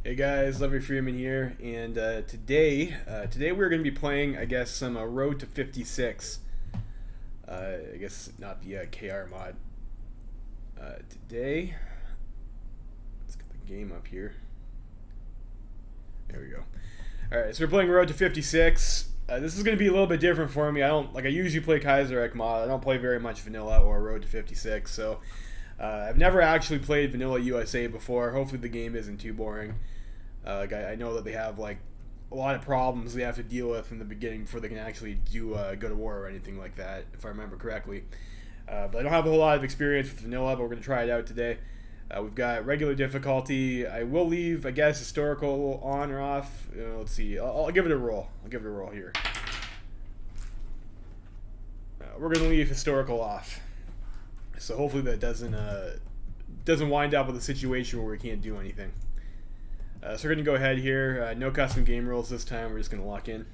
Hey guys, Lovely Freeman here, and today we're going to be playing, I guess, some Road to 56. I guess not the KR mod. Today, let's get the game up here. There we go. All right, so we're playing Road to 56. This is going to be a little bit different for me. I usually play Kaiserreich mod. I don't play very much vanilla or Road to 56, so I've never actually played Vanilla USA before. Hopefully the game isn't too boring. I know that they have like a lot of problems they have to deal with in the beginning before they can actually do go to war or anything like that, if I remember correctly. But I don't have a whole lot of experience with vanilla, but we're going to try it out today. We've got regular difficulty. I will leave, I guess, historical on or off. Let's see. I'll give it a roll. I'll give it a roll here. We're going to leave historical off. So hopefully that doesn't wind up with a situation where we can't do anything. So we're going to go ahead here. No custom game rules this time. We're just going to lock in.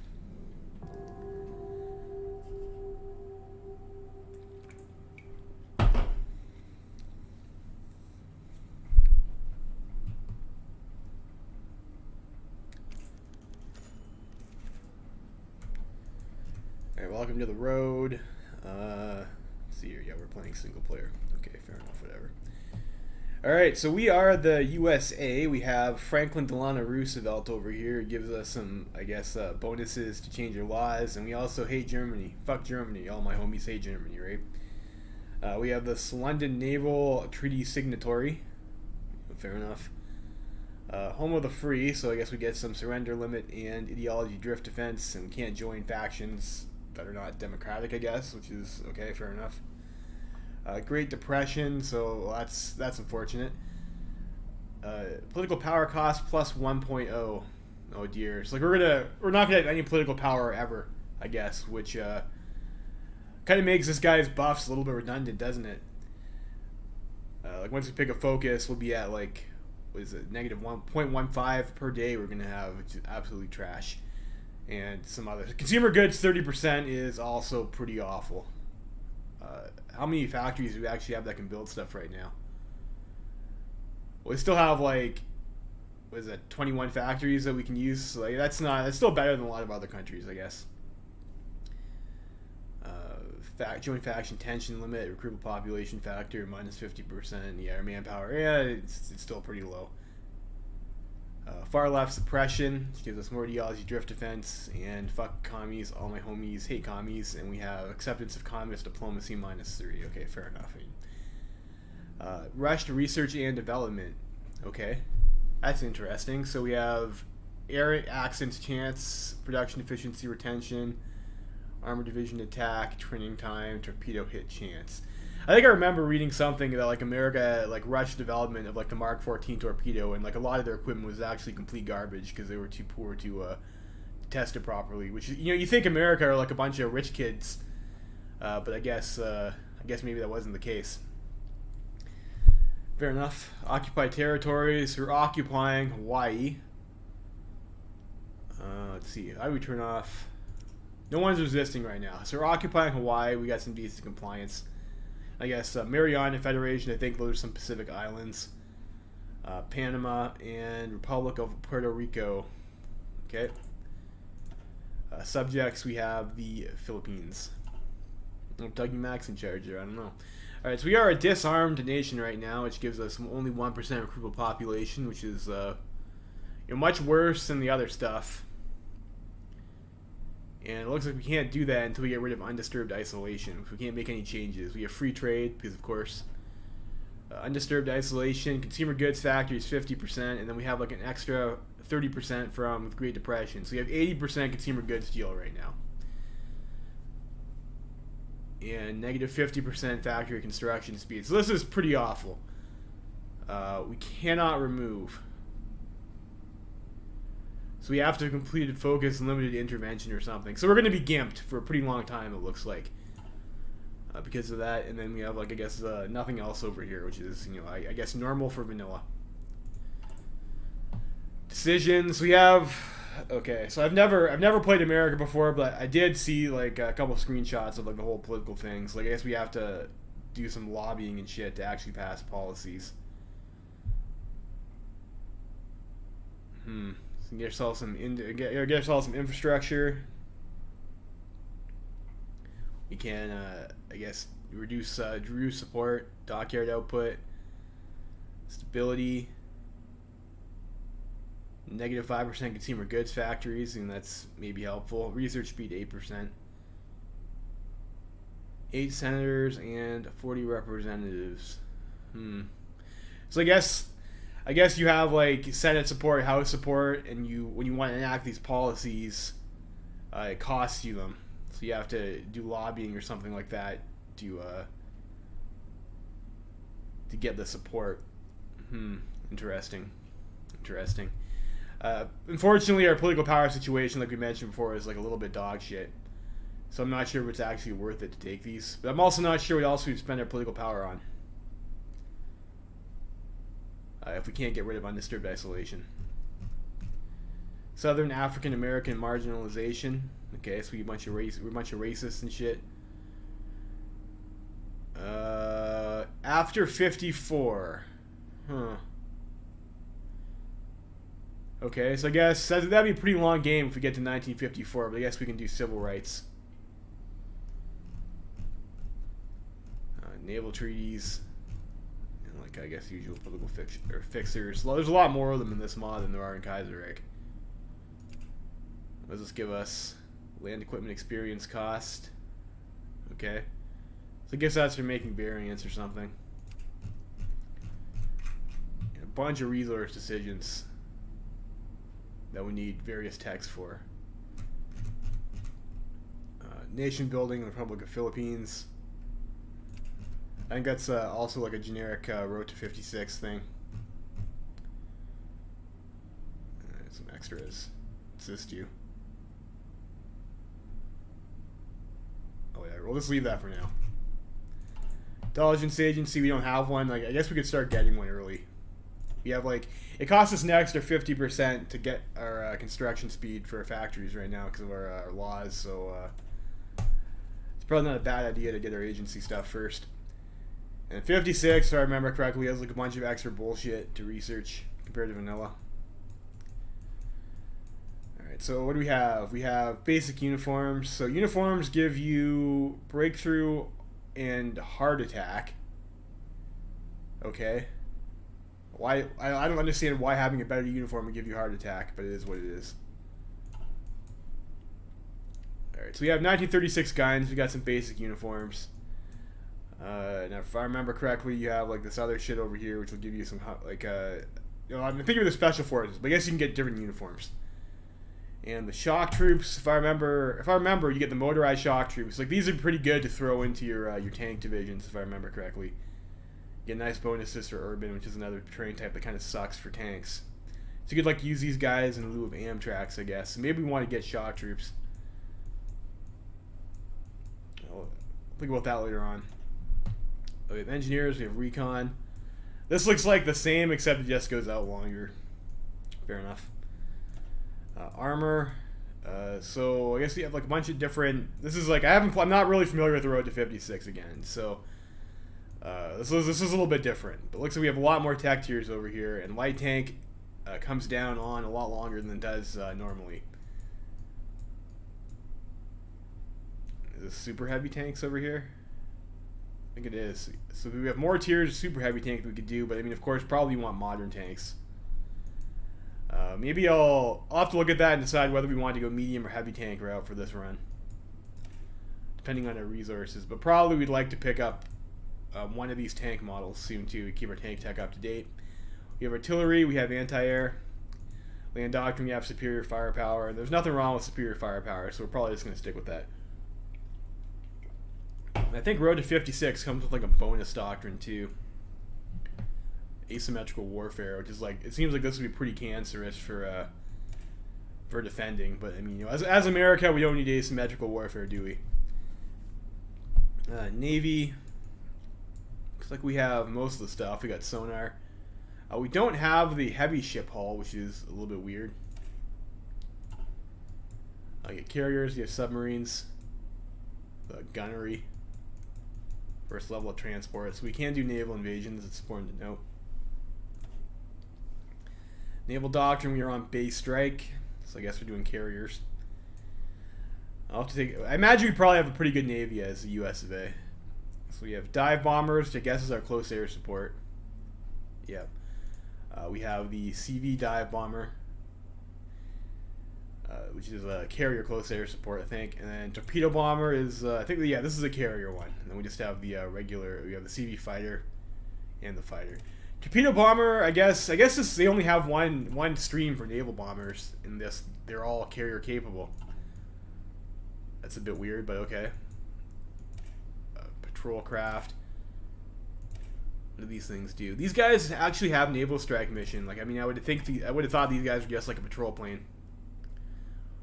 Alright, welcome to the road. Let's see here. Yeah, we're playing single player. Okay, fair enough, whatever. Alright, so we are the USA. We have Franklin Delano Roosevelt over here. It gives us some, I guess, bonuses to change our laws. And we also hate Germany. Fuck Germany. All my homies hate Germany, right? We have this London Naval Treaty Signatory. Fair enough. Home of the free, so I guess we get some surrender limit and ideology drift defense. And we can't join factions that are not democratic, I guess, which is okay, fair enough. Great Depression, so that's unfortunate. Political power cost plus 1.0. Oh dear. So like we're not gonna have any political power ever, I guess, which kind of makes this guy's buffs a little bit redundant, doesn't it? Like once we pick a focus, we'll be at like what is it, negative 1.15 per day. We're gonna have, which is absolutely trash. And some other consumer goods 30% is also pretty awful. How many factories do we actually have that can build stuff right now? We still have like, what is it, 21 factories that we can use. So like that's still better than a lot of other countries, I guess. Joint faction tension limit, recruitable population factor minus 50%. Yeah, our manpower, yeah, it's still pretty low. Far left suppression, which gives us more ideology drift defense, and fuck commies, all my homies hate commies, and we have acceptance of communist diplomacy minus 3. Okay, fair enough. Rushed research and development. Okay, that's interesting. So we have air accents chance, production efficiency retention, armor division attack, training time, torpedo hit chance. I think I remember reading something that like America like rushed development of like the Mark 14 torpedo, and like a lot of their equipment was actually complete garbage because they were too poor to test it properly. Which, you think America are like a bunch of rich kids, but I guess maybe that wasn't the case. Fair enough. Occupied territories. We're occupying Hawaii. Let's see. How do we turn off? No one's resisting right now. So we're occupying Hawaii. We got some decent compliance. I guess Mariana Federation, I think those are some Pacific islands. Panama and Republic of Puerto Rico. Okay. Subjects, we have the Philippines. Dougie Max in charge there, I don't know. Alright, so we are a disarmed nation right now, which gives us only 1% recruitable population, which is much worse than the other stuff. And it looks like we can't do that until we get rid of undisturbed isolation. We can't make any changes. We have free trade, because of course, undisturbed isolation, consumer goods factory is 50%, and then we have like an extra 30% from Great Depression. So we have 80% consumer goods deal right now. And negative 50% factory construction speed. So this is pretty awful. We cannot remove. So we have to have completed focus and limited intervention or something. So we're going to be gimped for a pretty long time, it looks like. Because of that. And then we have, like, I guess, nothing else over here, which is, I guess normal for vanilla. Decisions. We have... Okay, so I've never played America before, but I did see, like, a couple screenshots of, like, the whole political things. Like, I guess we have to do some lobbying and shit to actually pass policies. So get yourself some get yourself some infrastructure. We can, I guess, reduce support, dockyard output, stability, negative 5% consumer goods factories, and that's maybe helpful. Research speed 8%. 8 senators and 40 representatives. So I guess you have like Senate support, House support, and when you want to enact these policies, it costs you them. So you have to do lobbying or something like that to get the support. Interesting. Unfortunately, our political power situation, like we mentioned before, is like a little bit dog shit. So I'm not sure if it's actually worth it to take these. But I'm also not sure what else we'd spend our political power on. If we can't get rid of undisturbed isolation. Southern African American marginalization. Okay, so we're a bunch of racists and shit. After 54. Okay, so I guess that'd be a pretty long game if we get to 1954, but I guess we can do civil rights. Naval treaties. And like, I guess, usual political fixers. There's a lot more of them in this mod than there are in Kaiserreich. What does this give us? Land equipment experience cost. Okay. So I guess that's for making variants or something. And a bunch of resource decisions that we need various texts for. Nation building in the Republic of Philippines. I think that's also like a generic Road to 56 thing. Some extras. Assist you. Oh yeah, we'll just leave that for now. Intelligence agency, we don't have one. Like, I guess we could start getting one early. We have like, it costs us an extra 50% to get our construction speed for our factories right now because of our laws. So it's probably not a bad idea to get our agency stuff first. And 56, if I remember correctly, has like a bunch of extra bullshit to research compared to vanilla. Alright, so what do we have? We have basic uniforms. So uniforms give you breakthrough and heart attack. Okay. Why? I don't understand why having a better uniform would give you heart attack, but it is what it is. Alright, so we have 1936 guns. We got some basic uniforms. Now, if I remember correctly, you have like this other shit over here, which will give you some like I'm thinking of the special forces, but I guess you can get different uniforms. And the shock troops, if I remember, you get the motorized shock troops. Like these are pretty good to throw into your tank divisions, if I remember correctly. You get nice bonuses for urban, which is another terrain type that kind of sucks for tanks. So you could like use these guys in lieu of Amtraks, I guess. So maybe we want to get shock troops. I'll think about that later on. We have engineers, we have recon. This looks like the same, except it just goes out longer. Fair enough. Armor. So I guess we have like a bunch of different. This is like I'm not really familiar with the Road to 56 again. So this is a little bit different. But it looks like we have a lot more tech tiers over here, and light tank comes down on a lot longer than it does normally. Is this super heavy tanks over here? I think it is. So we have more tiers of super heavy tank that we could do, but I mean, of course, probably want modern tanks. Maybe I'll have to look at that and decide whether we want to go medium or heavy tank route for this run, depending on our resources. But probably we'd like to pick up one of these tank models soon too, to keep our tank tech up to date. We have artillery, we have anti-air, land doctrine, we have superior firepower. There's nothing wrong with superior firepower, so we're probably just going to stick with that. I think Road to 56 comes with like a bonus doctrine too. Asymmetrical warfare, which is like, it seems like this would be pretty cancerous for defending. But I mean, you know, as America, we don't need asymmetrical warfare, do we? Navy. Looks like we have most of the stuff. We got sonar. We don't have the heavy ship hull, which is a little bit weird. I get carriers. You have submarines. Gunnery. First level of transport. So we can do naval invasions. It's important to note. Naval Doctrine, we are on base strike. So I guess we're doing carriers. I'll have to take... I imagine we probably have a pretty good Navy as the US of A. So we have dive bombers, which I guess is our close air support. Yep. We have the CV dive bomber, which is a carrier close air support, I think. And then torpedo bomber is, I think, yeah, this is a carrier one. And then we just have the regular, we have the CV fighter and the fighter. Torpedo bomber, I guess this, they only have one stream for naval bombers in this. They're all carrier capable. That's a bit weird, but okay. Patrol craft. What do these things do? These guys actually have naval strike mission. Like, I mean, I would have thought these guys were just like a patrol plane.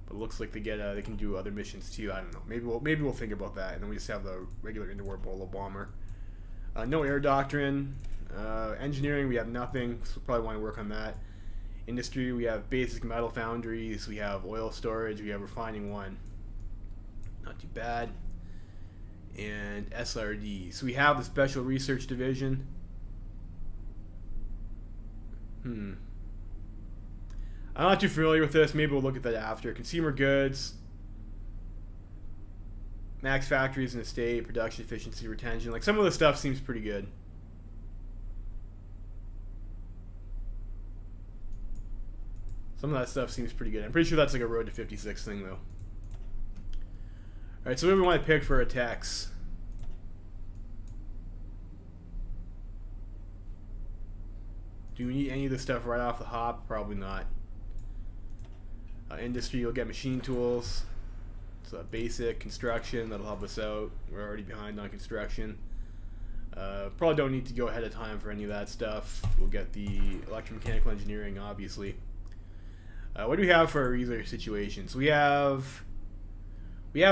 But it looks like they can do other missions too. I don't know. Maybe we'll think about that. And then we just have the regular interwar bolo bomber. No air doctrine. Engineering, we have nothing. So we'll probably want to work on that. Industry, we have basic metal foundries. We have oil storage. We have refining 1. Not too bad. And SRD. So we have the Special Research Division. I'm not too familiar with this. Maybe we'll look at that after. Consumer goods. Max factories and estate. Production efficiency, retention. Like, some of the stuff seems pretty good. Some of that stuff seems pretty good. I'm pretty sure that's like a Road to 56 thing, though. Alright, so what do we want to pick for attacks? Do we need any of this stuff right off the hop? Probably not. Industry, you'll get machine tools. So basic construction, that'll help us out. We're already behind on construction. Probably don't need to go ahead of time for any of that stuff. We'll get the electromechanical engineering, obviously. What do we have for our research situations? We have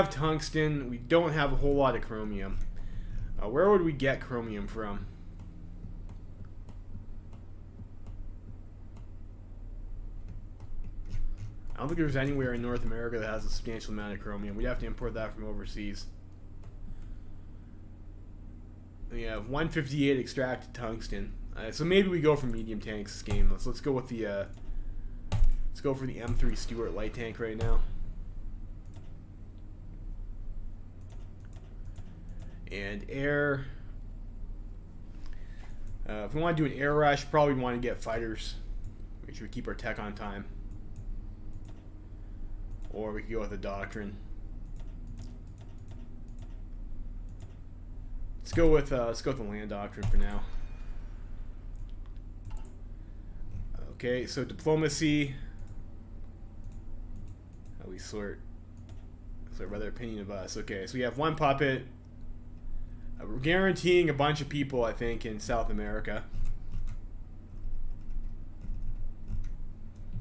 tungsten. We don't have a whole lot of chromium. Where would we get chromium from? I don't think there's anywhere in North America that has a substantial amount of chromium. We'd have to import that from overseas. We have 158 extracted tungsten. So maybe we go for medium tanks this game. Let's go with the let's go for the M3 Stuart light tank right now. And air. If we want to do an air rush, probably want to get fighters. Make sure we keep our tech on time. Or we could go with a doctrine. Let's go with the land doctrine for now. Okay, so diplomacy. How we sort by their opinion of us. Okay, so we have one puppet. We're guaranteeing a bunch of people, I think, in South America.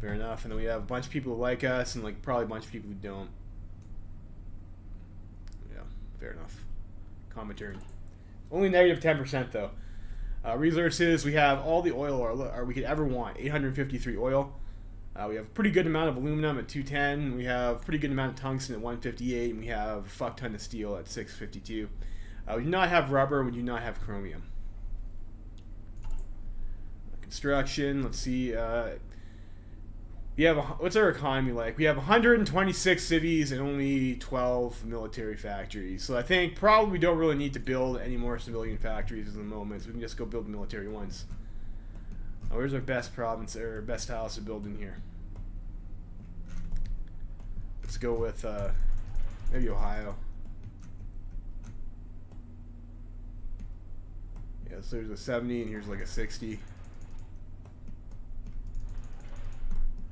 Fair enough. And then we have a bunch of people who like us, and like probably a bunch of people who don't. Yeah, fair enough. Common turn. Only negative 10% though. Resources, we have all the oil we could ever want. 853 oil. We have a pretty good amount of aluminum at 210. We have a pretty good amount of tungsten at 158, and we have a fuck ton of steel at 652. We do not have rubber. We do not have chromium. Construction. Let's see. We have what's our economy like? We have 126 cities and only 12 military factories. So I think probably we don't really need to build any more civilian factories at the moment. So we can just go build military ones. Where's our best province or best house to build in here? Let's go with maybe Ohio. Yeah, so there's a 70 and here's like a 60.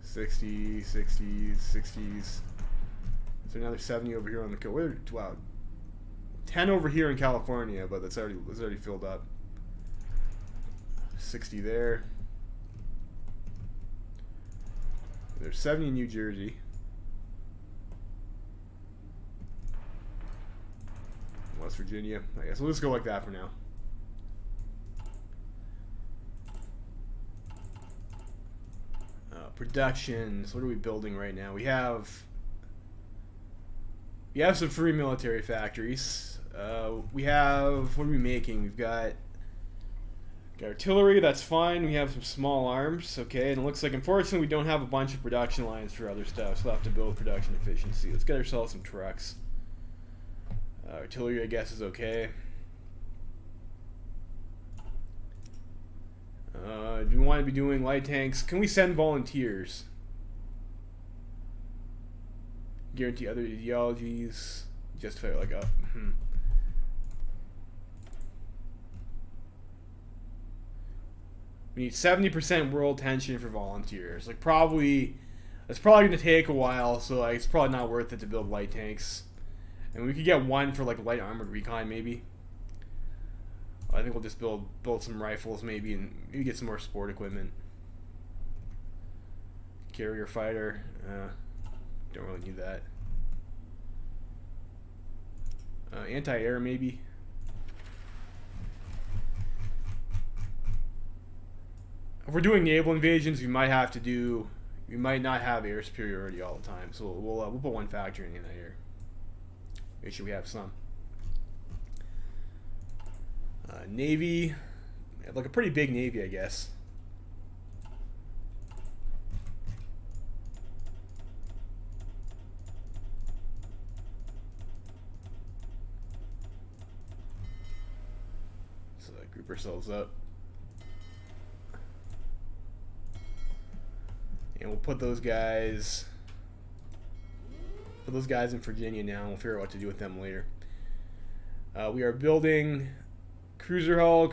60s, 60s, 60s. So another 70 over here on the coast. Wow, 10 over here in California, but that's already filled up. 60 there. There's 70 in New Jersey. West Virginia. I guess we'll just go like that for now. Productions. What are we building right now? We have some free military factories. What are we making? We've got Got artillery, that's fine. We have some small arms, okay. And it looks like, unfortunately, we don't have a bunch of production lines for other stuff, so we'll have to build production efficiency. Let's get ourselves some trucks. Artillery, I guess, is okay. Do we want to be doing light tanks? Can we send volunteers? Guarantee other ideologies. Justify like a. We need 70% world tension for volunteers. Like probably, it's probably gonna take a while. So like, it's probably not worth it to build light tanks. And we could get one for like light armored recon maybe. I think we'll just build some rifles maybe, and maybe get some more sport equipment. Carrier fighter, don't really need that. Anti-air maybe. If we're doing naval invasions, we might not have air superiority all the time, so we'll put one factor in anti-air. Make sure we have some. Navy, like a pretty big navy, I guess. So group ourselves up. And we'll put those guys in Virginia now, and we'll figure out what to do with them later. We are building cruiser hull,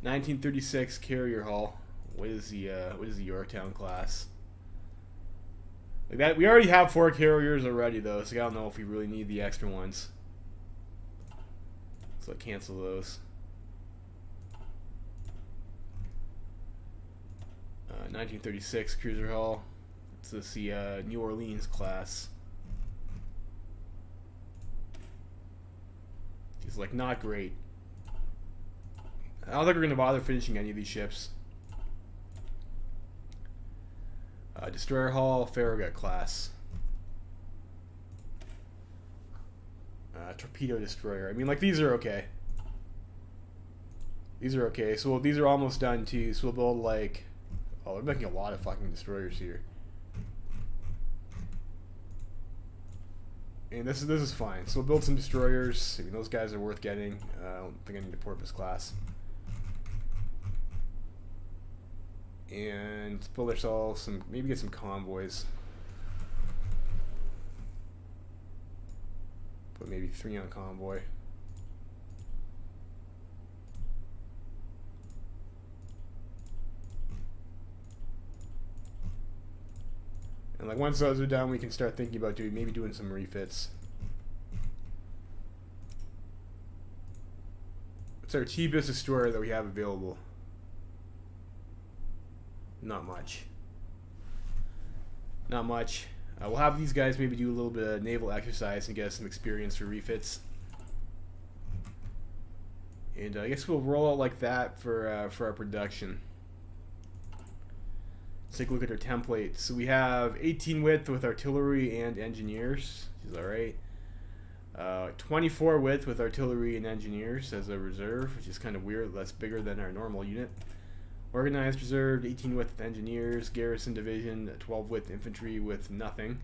1936 carrier hull. What is the Yorktown class? Like that, we already have 4 carriers already though, so I don't know if we really need the extra ones. So cancel those. 1936 cruiser hull. It's the New Orleans class. He's like not great. I don't think we're gonna bother finishing any of these ships. Destroyer hull, Farragut class. Torpedo destroyer. I mean, like these are okay. These are okay. So these are almost done too. So we'll build like, oh, we're making a lot of fucking destroyers here. And this is fine. So we'll build some destroyers. I mean, those guys are worth getting. I don't think I need a porpoise class. And let's build ourselves some, maybe get some convoys. Put maybe 3 on convoy. And like once those are done, we can start thinking about doing some refits. What's our cheapest destroyer that we have available? Not much. Not much. We'll have these guys maybe do a little bit of naval exercise and get us some experience for refits. And I guess we'll roll out like that for our production. Let's take a look at our template. So we have 18 width with artillery and engineers, which is alright. 24 width with artillery and engineers as a reserve, which is kind of weird. That's bigger than our normal unit. Organized reserve, 18 width with engineers. Garrison division, 12 width infantry with nothing.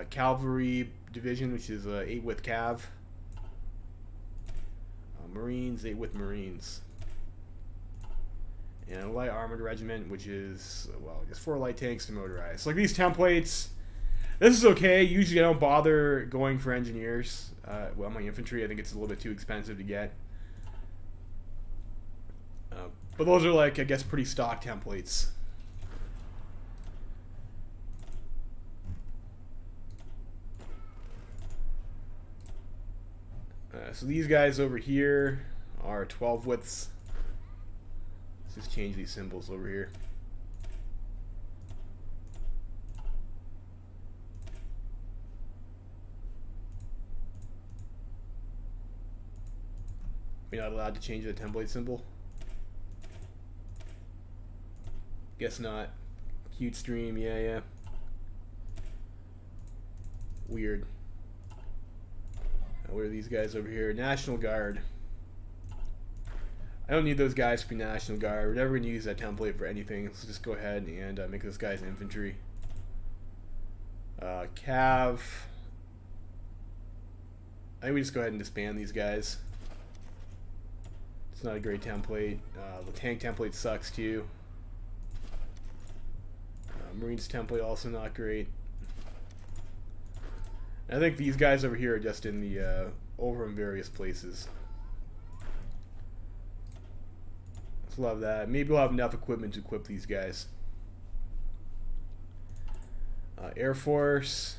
Cavalry division, which is 8 width cav. Marines, 8 width marines. And a light armored regiment, which is, well, I guess 4 light tanks and motorized. So like these templates, this is okay. Usually I don't bother going for engineers. Well, my infantry, I think it's a little bit too expensive to get. But those are like, I guess, pretty stock templates. So these guys over here are 12 widths. Let's just change these symbols over here. We're not allowed to change the template symbol. Guess not. Cute stream, yeah. Weird. Now, where are these guys over here? National Guard. I don't need those guys to be National Guard. We're never going to use that template for anything. Let's just go ahead and make those guys infantry. Cav. I think we just go ahead and disband these guys. It's not a great template. The tank template sucks too. Marines template also not great. I think these guys over here are just in the over in various places. Let's love that. Maybe we'll have enough equipment to equip these guys. Air Force.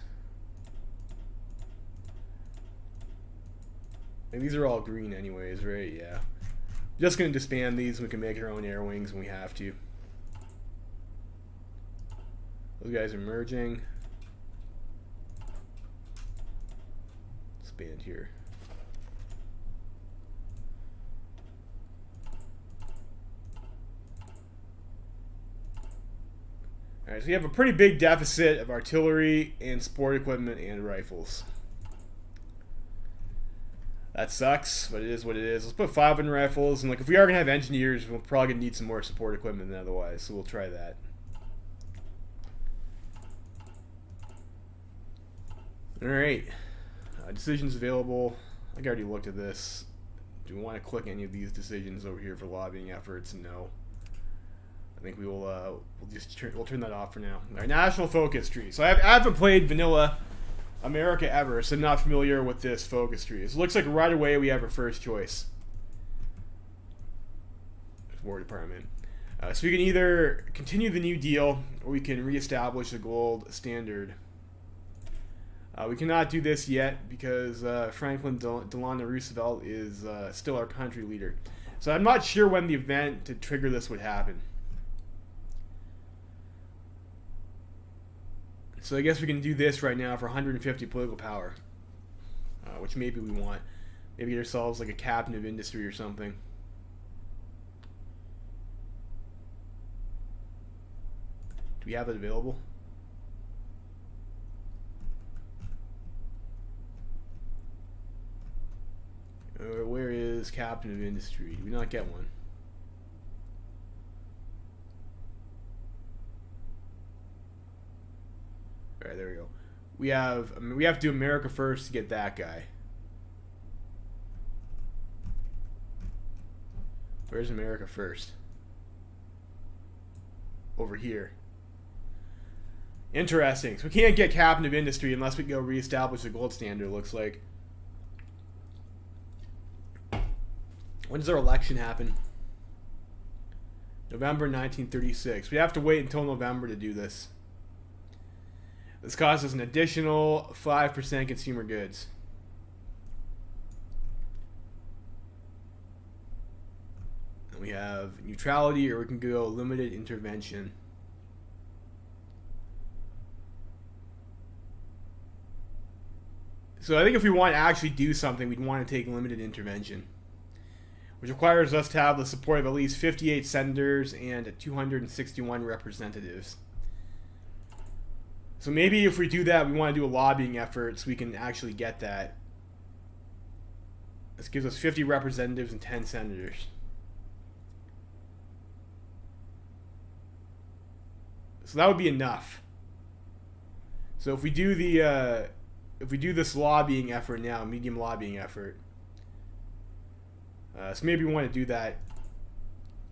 And these are all green anyways, right? Yeah. Just gonna disband these. We can make our own air wings when we have to. Those guys are merging. Disband here. Alright, so we have a pretty big deficit of artillery and sport equipment and rifles. That sucks, but it is what it is. Let's put 5 in rifles, and like if we are gonna have engineers, we're probably gonna need some more support equipment than otherwise, so we'll try that. Alright, decisions available. I think I already looked at this. Do we want to click any of these decisions over here for lobbying efforts? No. I think we will. We'll turn that off for now. All right, national focus tree. So I haven't played vanilla America ever, so I'm not familiar with this focus tree. So it looks like right away we have our first choice. War Department. So we can either continue the New Deal or we can reestablish the gold standard. We cannot do this yet because Franklin Delano Roosevelt is still our country leader. So I'm not sure when the event to trigger this would happen. So I guess we can do this right now for 150 political power, which maybe we want. Maybe get ourselves like a captain of industry or something. Do we have it available? Where is captain of industry? Did we not get one? Alright, there we go. We have to do America first to get that guy. Where's America first? Over here. Interesting. So we can't get captain of industry unless we go reestablish the gold standard, it looks like. When does our election happen? November 1936. We have to wait until November to do this. This costs us an additional 5% consumer goods. And we have neutrality, or we can go limited intervention. So I think if we want to actually do something, we'd want to take limited intervention, which requires us to have the support of at least 58 senators and 261 representatives. So maybe if we do that, we want to do a lobbying effort so we can actually get that. This gives us 50 representatives and 10 senators. So that would be enough. So if we do this lobbying effort now, medium lobbying effort, so maybe we want to do that.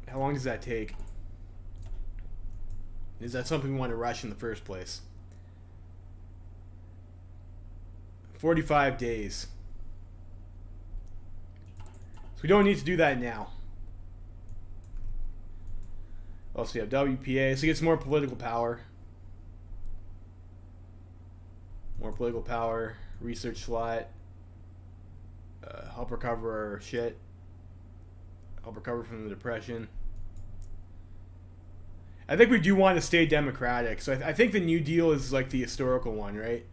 How long does that take? Is that something we want to rush in the first place? 45 days. So we don't need to do that now. Also, we have WPA, so it gets more political power. More political power. Research slot. Help recover our shit. Help recover from the Depression. I think we do want to stay democratic. So I think the New Deal is like the historical one, right?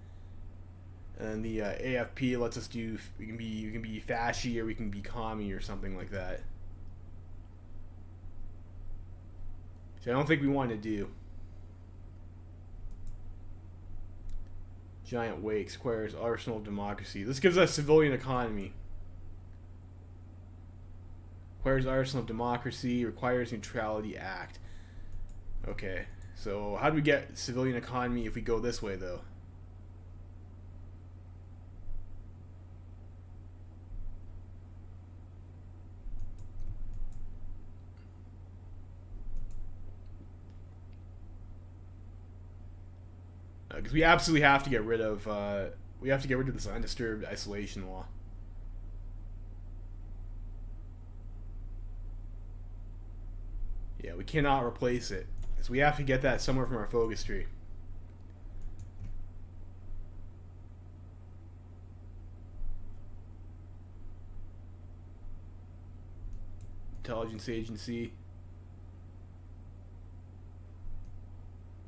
And the AFP lets us do. We can be fasci or we can be commie or something like that. So I don't think we want to do. Giant Wake requires arsenal of democracy. This gives us civilian economy. Requires arsenal of democracy. Requires neutrality act. Okay, so how do we get civilian economy if we go this way, though? Because we absolutely have to get rid of this undisturbed isolation law. Yeah, we cannot replace it. So we have to get that somewhere from our focus tree. Intelligence agency.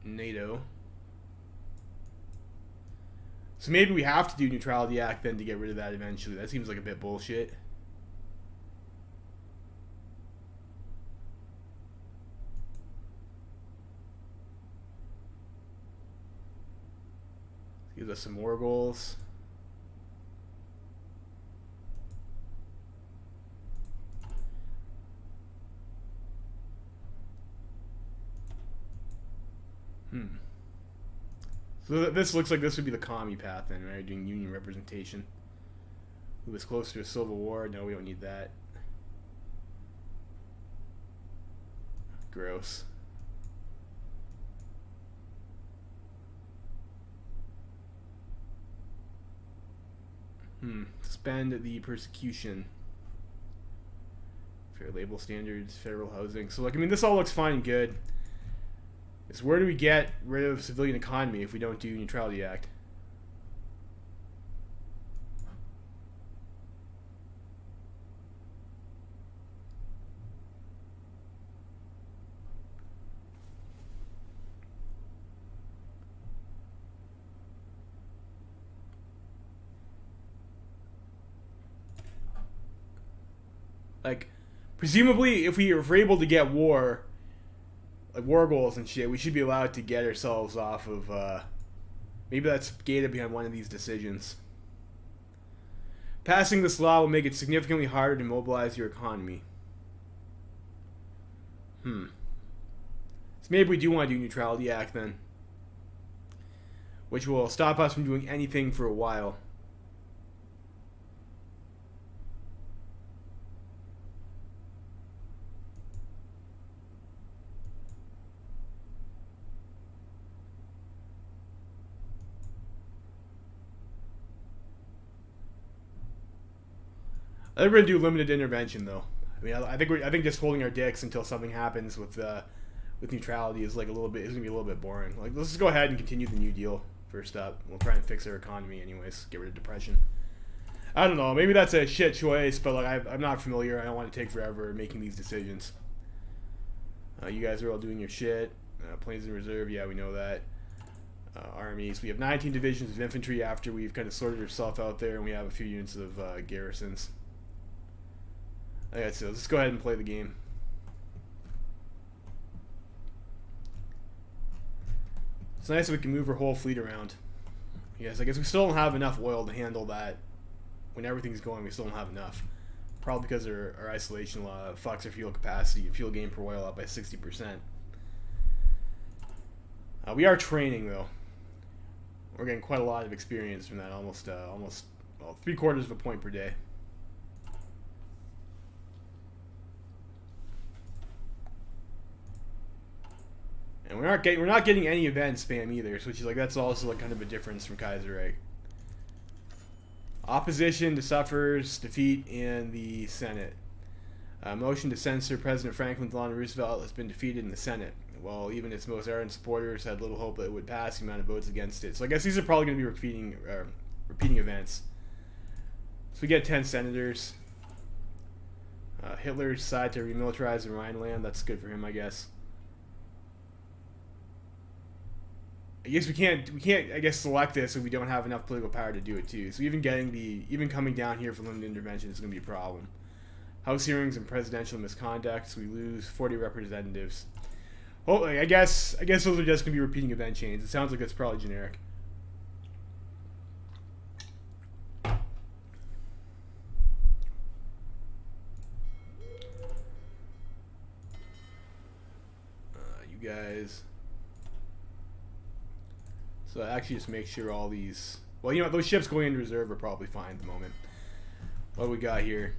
NATO. So maybe we have to do Neutrality Act then to get rid of that eventually. That seems like a bit bullshit. Gives us some more goals. So this looks like this would be the commie path then, right? Doing union representation. Move us closer to a civil war. No, we don't need that. Gross. Suspend the persecution. Fair label standards, federal housing. So, like, I mean, this all looks fine and good. Is where do we get rid of civilian economy if we don't do Neutrality Act? Like, presumably, if we're able to get war, like war goals and shit, we should be allowed to get ourselves off of, maybe that's gated behind one of these decisions. Passing this law will make it significantly harder to mobilize your economy. So maybe we do want to do Neutrality Act then. Which will stop us from doing anything for a while. I think we're gonna do limited intervention though. I mean, I think just holding our dicks until something happens with neutrality is like gonna be a little bit boring. Like, let's just go ahead and continue the New Deal first up. We'll try and fix our economy anyways. Get rid of depression. I don't know. Maybe that's a shit choice, but like I'm not familiar. I don't want to take forever making these decisions. You guys are all doing your shit. Planes in reserve. Yeah, we know that. Armies. We have 19 divisions of infantry after we've kind of sorted ourselves out there, and we have a few units of garrisons. Alright, so let's go ahead and play the game. It's nice that we can move our whole fleet around. Yes, I guess we still don't have enough oil to handle that. When everything's going, we still don't have enough. Probably because our isolation law fucks our fuel capacity and fuel gain per oil up by 60%. We are training though. We're getting quite a lot of experience from that. Almost 3/4 of a point per day. And we're not getting any event spam either, which is like that's also like kind of a difference from Kaiserreich. Opposition to suffers defeat in the Senate. Motion to censor President Franklin Delano Roosevelt has been defeated in the Senate. While even its most ardent supporters had little hope that it would pass, the amount of votes against it. So I guess these are probably going to be repeating events. So we get 10 senators. Hitler decided to remilitarize the Rhineland. That's good for him, I guess. I guess we can't I guess select this if we don't have enough political power to do it too. So even coming down here for limited intervention is going to be a problem. House hearings and presidential misconduct. So we lose 40 representatives. Oh, I guess those are just going to be repeating event chains. It sounds like that's probably generic. guys. So actually just make sure all these... Well, you know, those ships going into reserve are probably fine at the moment. What do we got here?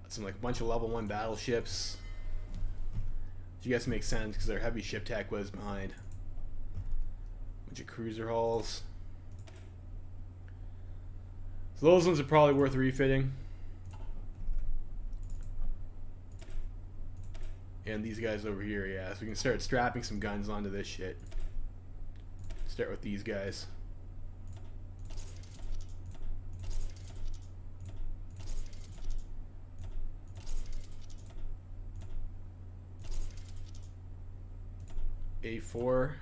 Got some like bunch of level 1 battleships. Which I guess makes sense because their heavy ship tech was behind. Bunch of cruiser hulls. So those ones are probably worth refitting. And these guys over here, yeah. So we can start strapping some guns onto this shit. Start with these guys. A4.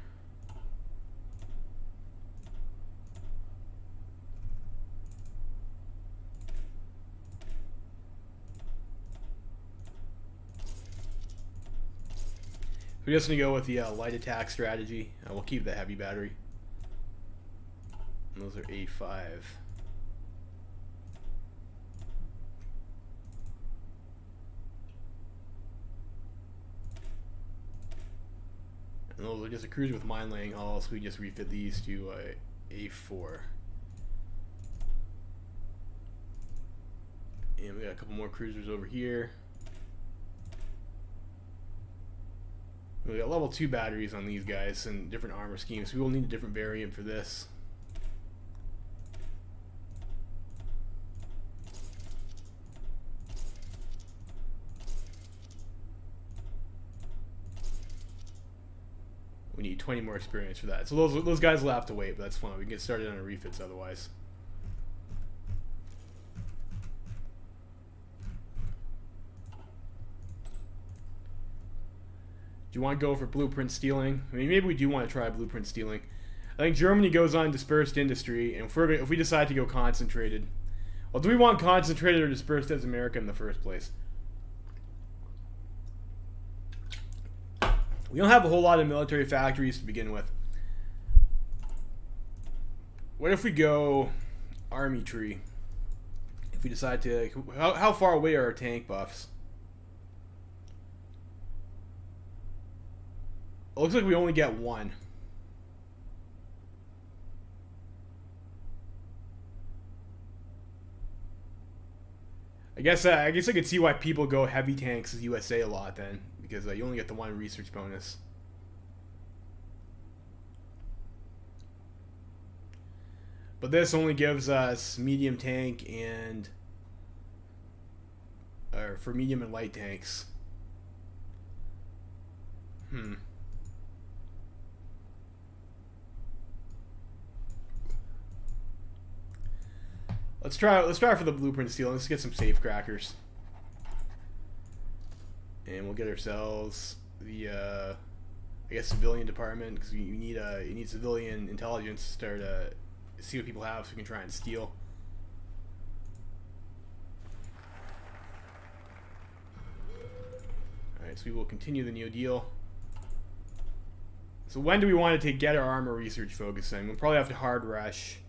We're just going to go with the light attack strategy. We'll keep the heavy battery. And those are A5. And those are just a cruiser with mine laying hull, so we just refit these to A4. And we got a couple more cruisers over here. We got level 2 batteries on these guys and different armor schemes. We will need a different variant for this. We need 20 more experience for that. So those guys will have to wait, but that's fine. We can get started on our refits otherwise. Do you want to go for blueprint stealing? I mean, maybe we do want to try blueprint stealing. I think Germany goes on dispersed industry, and if we decide to go concentrated, well, do we want concentrated or dispersed as America in the first place? We don't have a whole lot of military factories to begin with. What if we go army tree? If we decide to, how far away are our tank buffs? It looks like we only get one. I guess I could see why people go heavy tanks as USA a lot then, because you only get the one research bonus. But this only gives us medium tank and for medium and light tanks. Let's try for the blueprint steal. Let's get some safe crackers. And we'll get ourselves the I guess civilian department, because you need civilian intelligence to start see what people have so we can try and steal. Alright, so we will continue the New Deal. So when do we want to get our armor research focusing? We'll probably have to hard rush.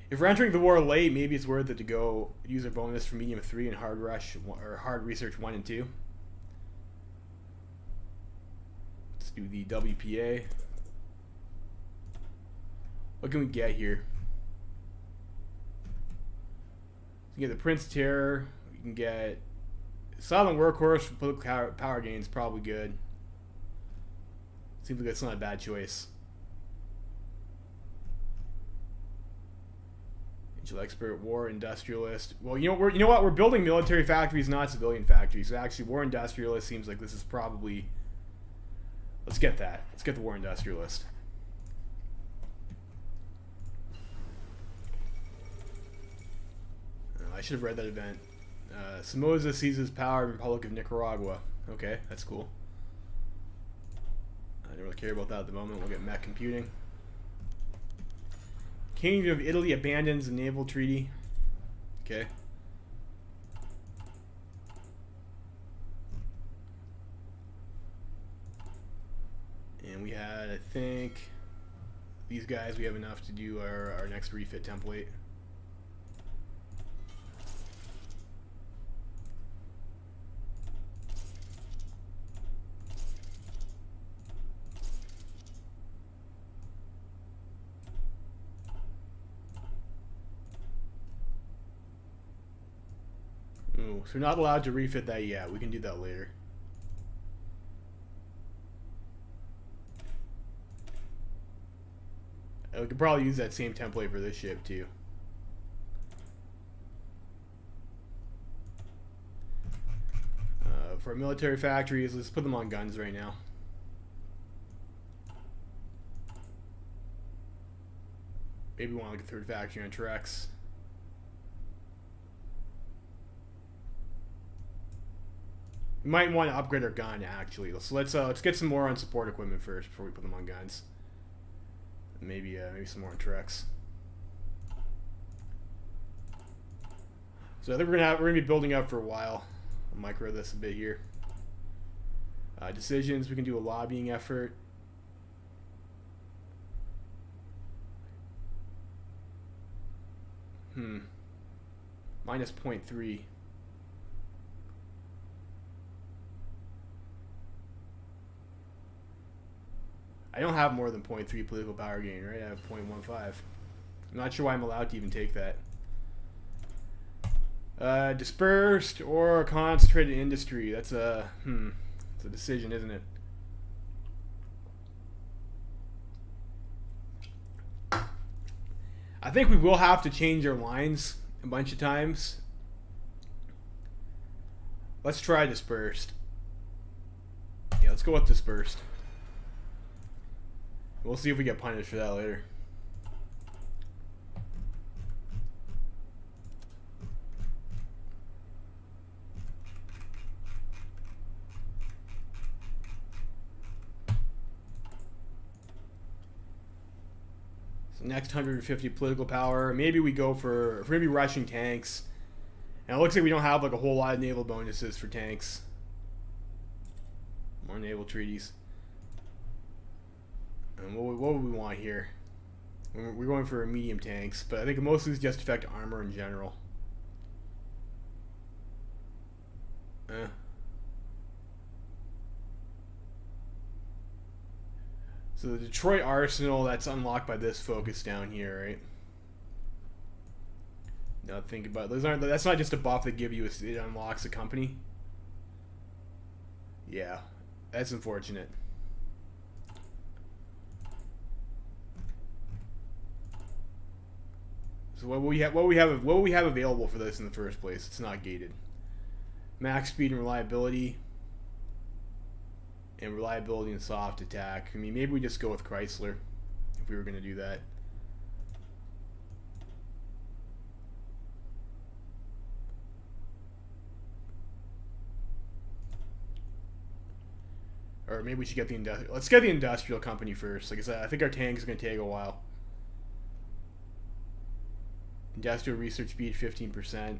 If we're entering the war late, maybe it's worth it to go use a bonus for medium 3 and hard rush or hard research 1 and 2. Let's do the WPA. What can we get here? We can get the Prince Terror. We can get Silent Workhorse for political power gains, probably good. Seems like it's not a bad choice. Expert, war industrialist. Well, you know what? We're building military factories, not civilian factories. So actually, war industrialist seems like this is probably. Let's get that. Let's get the war industrialist. I should have read that event. Somoza seizes power in Republic of Nicaragua. Okay, that's cool. I don't really care about that at the moment. We'll get mech computing. Kingdom of Italy abandons the naval treaty. Okay. And we had, I think, these guys, we have enough to do our next refit template. Oh, so we're not allowed to refit that yet. We can do that later. We could probably use that same template for this ship too. For military factories, let's put them on guns right now. Maybe we want like a third factory on trucks. We might want to upgrade our gun actually. So let's get some more on support equipment first before we put them on guns. Maybe some more on trucks. So I think we're gonna be building up for a while. I'll micro this a bit here. Decisions, we can do a lobbying effort. Minus 0.3. I don't have more than 0.3 political power gain, right? I have 0.15. I'm not sure why I'm allowed to even take that. Dispersed or concentrated industry. That's a it's a decision, isn't it? I think we will have to change our lines a bunch of times. Let's try dispersed. Yeah, let's go with dispersed. We'll see if we get punished for that later. So next 150 political power. Maybe we go for maybe rushing tanks. And it looks like we don't have like a whole lot of naval bonuses for tanks. More naval treaties. And what would we want here? We're going for medium tanks, but I think most of these just affect armor in general. So the Detroit Arsenal, that's unlocked by this focus down here, right? Now think about it. That's not just a buff they give you, it unlocks a company. Yeah, that's unfortunate. So what we have available for this in the first place? It's not gated. Max speed and reliability. And reliability and soft attack. I mean, maybe we just go with Chrysler if we were going to do that. Or maybe we should get the industrial. Let's get the industrial company first. Like I said, I think our tank is going to take a while. Industrial research speed 15%.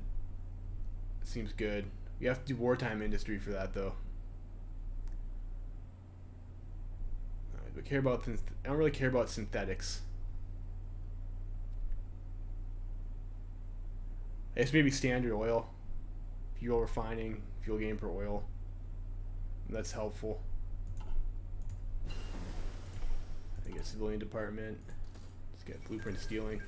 Seems good. We have to do wartime industry for that though. I don't really care about synthetics. I guess maybe standard oil, fuel refining, fuel gain per oil. That's helpful. I guess civilian department. Let's get blueprint stealing.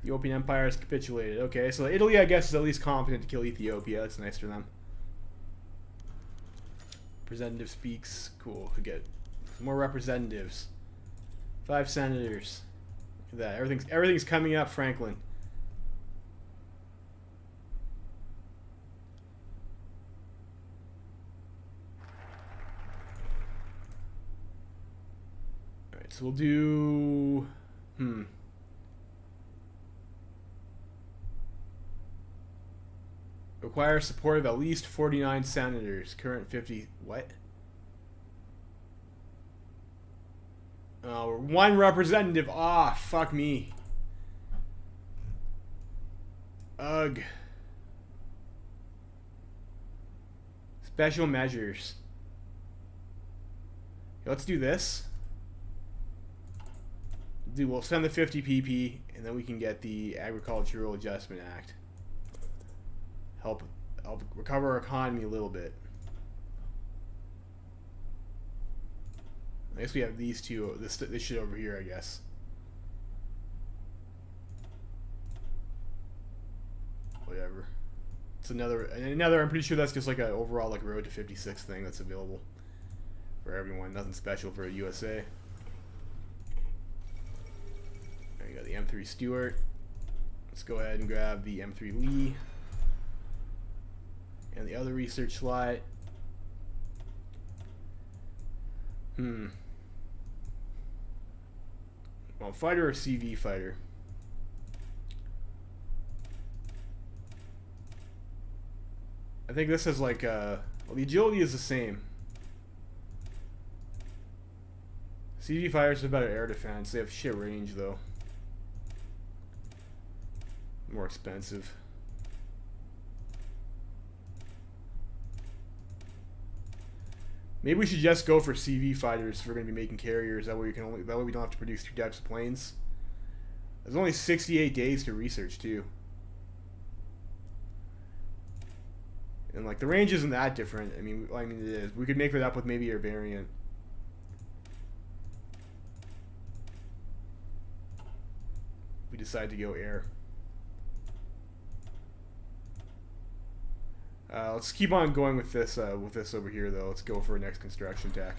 The Ethiopian Empire has capitulated. Okay, so Italy, I guess, is at least competent to kill Ethiopia. That's nice for them. Representative speaks. Cool. We get more representatives. 5 senators. Look at that. Everything's coming up, Franklin. Alright, so we'll do... Requires support of at least 49 senators. Current 50... What? We're 1 representative off. Fuck me. Ugh. Special measures. Let's do this. We'll send the 50 PP, and then we can get the Agricultural Adjustment Act. Help recover our economy a little bit. I guess we have these two. This shit over here, I guess. Whatever. It's another. I'm pretty sure that's just like an overall like road to 56 thing that's available for everyone. Nothing special for a USA. There you got the M3 Stewart. Let's go ahead and grab the M3 Lee and the other research slot. Well, fighter or CV fighter? I think this is like, well, the agility is the same. CV fighters have better air defense. They have shit range, though. More expensive. Maybe we should just go for CV fighters if we're going to be making carriers. That way we don't have to produce 2 types of planes. There's only 68 days to research too. And like the range isn't that different. I mean it is. We could make it up with maybe a variant. We decide to go air. Let's keep on going with this over here, though. Let's go for a next construction tack.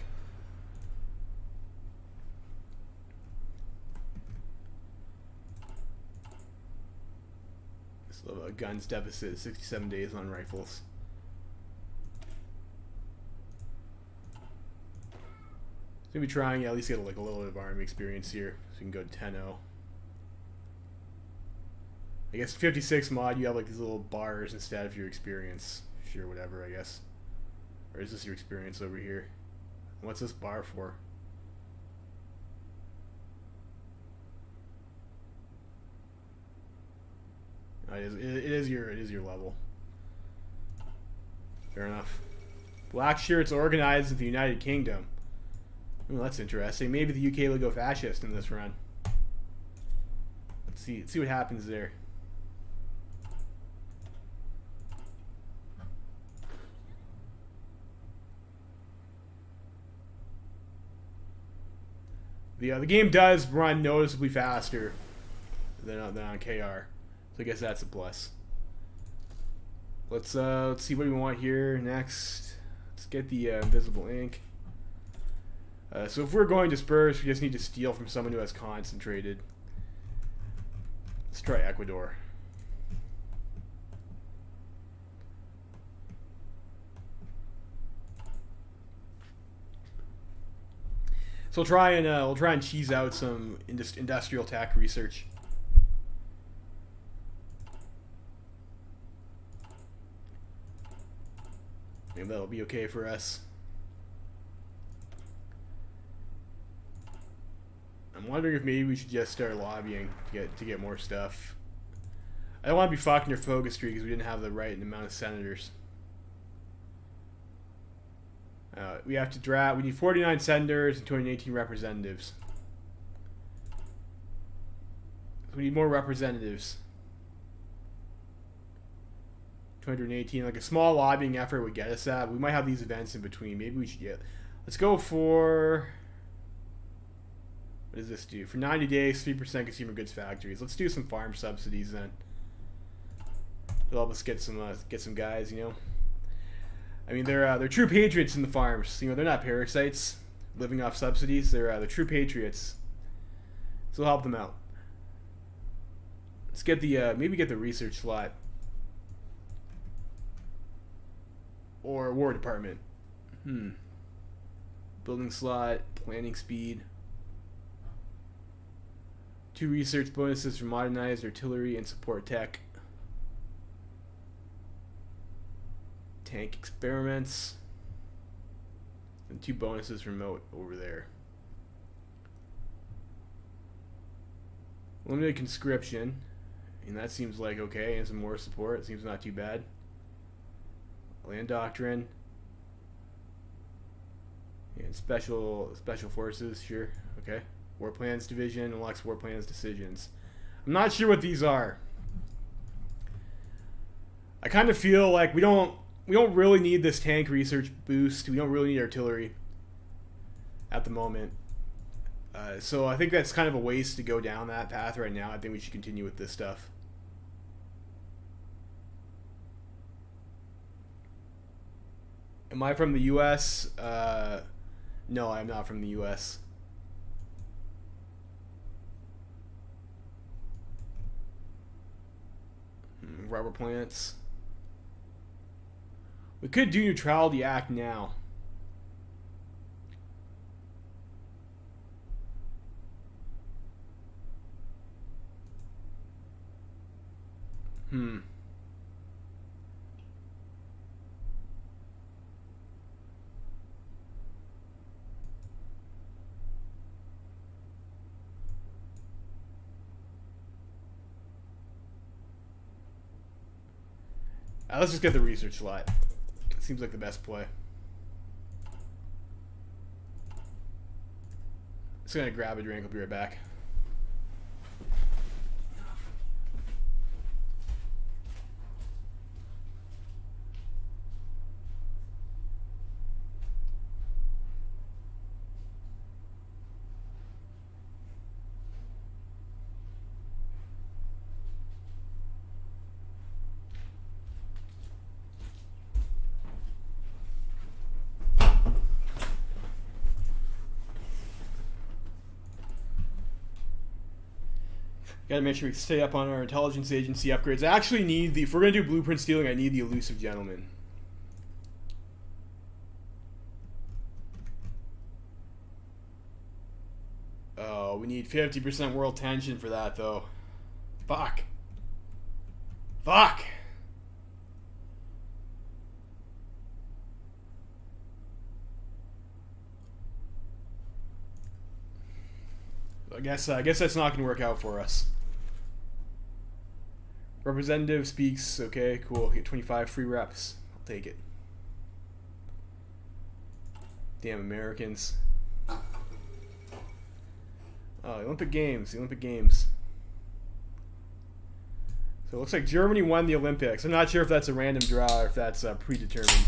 This guns deficit, 67 days on rifles. So we'll be trying at least get like a little bit of army experience here, so we can go to 10-0. I guess 56 mod, you have like these little bars instead of your experience. Sure, whatever, I guess. Or is this your experience over here? What's this bar for? Oh, it is your level. Fair enough. Black shirts organized in the United Kingdom. Oh, that's interesting. Maybe the UK will go fascist in this run. Let's see what happens there. The game does run noticeably faster than on KR, so I guess that's a plus. Let's see what we want here next. Let's get the invisible ink. So if we're going disperse, we just need to steal from someone who has concentrated. Let's try Ecuador. So we'll try and cheese out some industrial tech research. Maybe that'll be okay for us. I'm wondering if maybe we should just start lobbying to get more stuff. I don't want to be fucking your focus tree because we didn't have the right amount of senators. We have to draft. We need 49 senators and 218 representatives. So we need more representatives. 218. Like a small lobbying effort would get us that. We might have these events in between. Maybe we should get. Let's go for. What does this do? For 90 days, 3% consumer goods factories. Let's do some farm subsidies then. It'll help us get some guys, you know. I mean, they're true patriots in the farms. You know, they're not parasites living off subsidies. They're true patriots. So we'll help them out. Let's get the maybe get the research slot or War Department. Building slot, planning speed. 2 research bonuses for modernized artillery and support tech. Tank experiments. And 2 bonuses remote over there. Limited conscription. And that seems like okay. And some more support. Seems not too bad. Land doctrine. And special forces. Sure. Okay. War plans division. Unlocks war plans decisions. I'm not sure what these are. I kind of feel like we don't really need this tank research boost. We don't really need artillery at the moment. So I think that's kind of a waste to go down that path right now. I think we should continue with this stuff. Am I from the U.S.? No, I'm not from the U.S. Rubber plants. We could do Neutrality Act now. Let's just get the research slot. It seems like the best play. Just gonna grab a drink. I'll be right back. Gotta make sure we stay up on our intelligence agency upgrades. I actually need the, if we're gonna do blueprint stealing, I need the elusive gentleman. Oh, we need 50% world tension for that though. Fuck. Fuck. I guess that's not gonna work out for us. Representative speaks. Okay, cool. Get 25 free reps. I'll take it. Damn Americans. Oh, the Olympic Games. The Olympic Games. So it looks like Germany won the Olympics. I'm not sure if that's a random draw or if that's predetermined.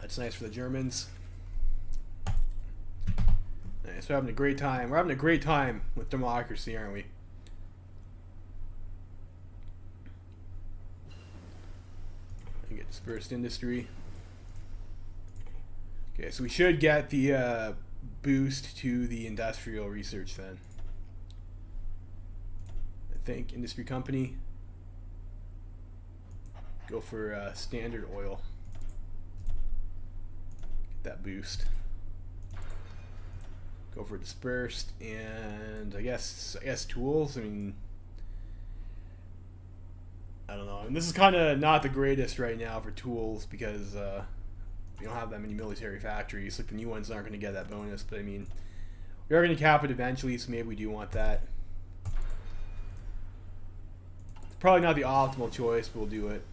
That's nice for the Germans. Nice. We're having a great time. We're having a great time with democracy, aren't we? And get dispersed industry. Okay, so we should get the boost to the industrial research then. I think industry company. Go for Standard Oil. Get that boost. Go for dispersed, and I guess tools. I mean, I don't know. I mean, this is kind of not the greatest right now for tools because we don't have that many military factories. Like the new ones aren't going to get that bonus, but I mean, we are going to cap it eventually, so maybe we do want that. It's probably not the optimal choice, but we'll do it.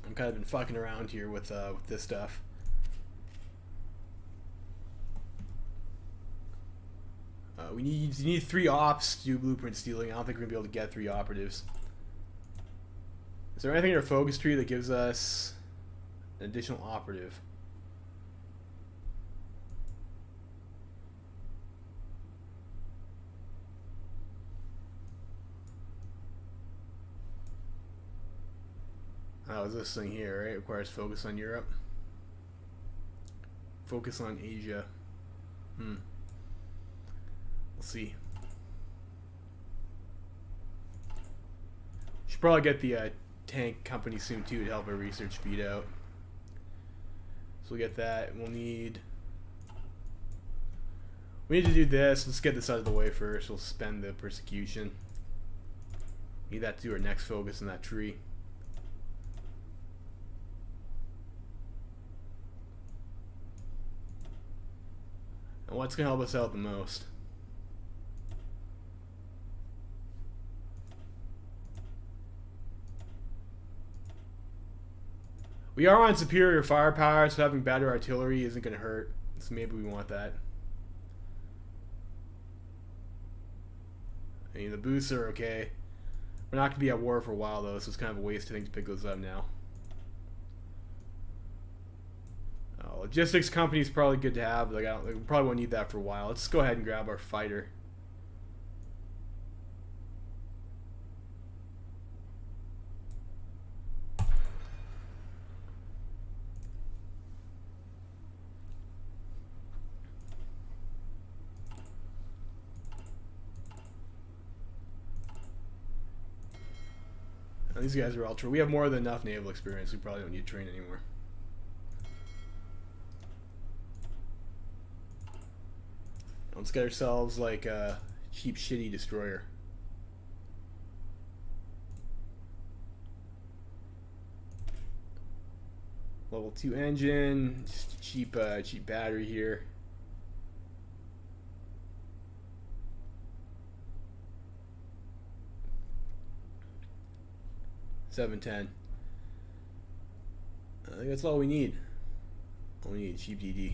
I'm kind of been fucking around here with this stuff. You need 3 ops to do blueprint stealing. I don't think we're gonna be able to get 3 operatives. Is there anything in our focus tree that gives us an additional operative? Oh, is this thing here, right? It requires focus on Europe. Focus on Asia. We'll see. Should probably get the tank company soon too to help our research speed out. So we'll get that. We need to do this. Let's get this out of the way first. We'll suspend the persecution. Need that to do our next focus in that tree. And what's gonna help us out the most? We are on superior firepower, so having better artillery isn't going to hurt. So maybe we want that. I mean, the boosts are okay. We're not going to be at war for a while, though, so it's kind of a waste, I think, to pick those up now. Logistics company is probably good to have. Like, we probably won't need that for a while. Let's go ahead and grab our fighter. these guys are ultra. We have more than enough naval experience. We probably don't need to train anymore. Let's get ourselves like a cheap, shitty destroyer. Level 2 engine, just a cheap, cheap battery here. $710. I think that's all we need. All we need, cheap DD.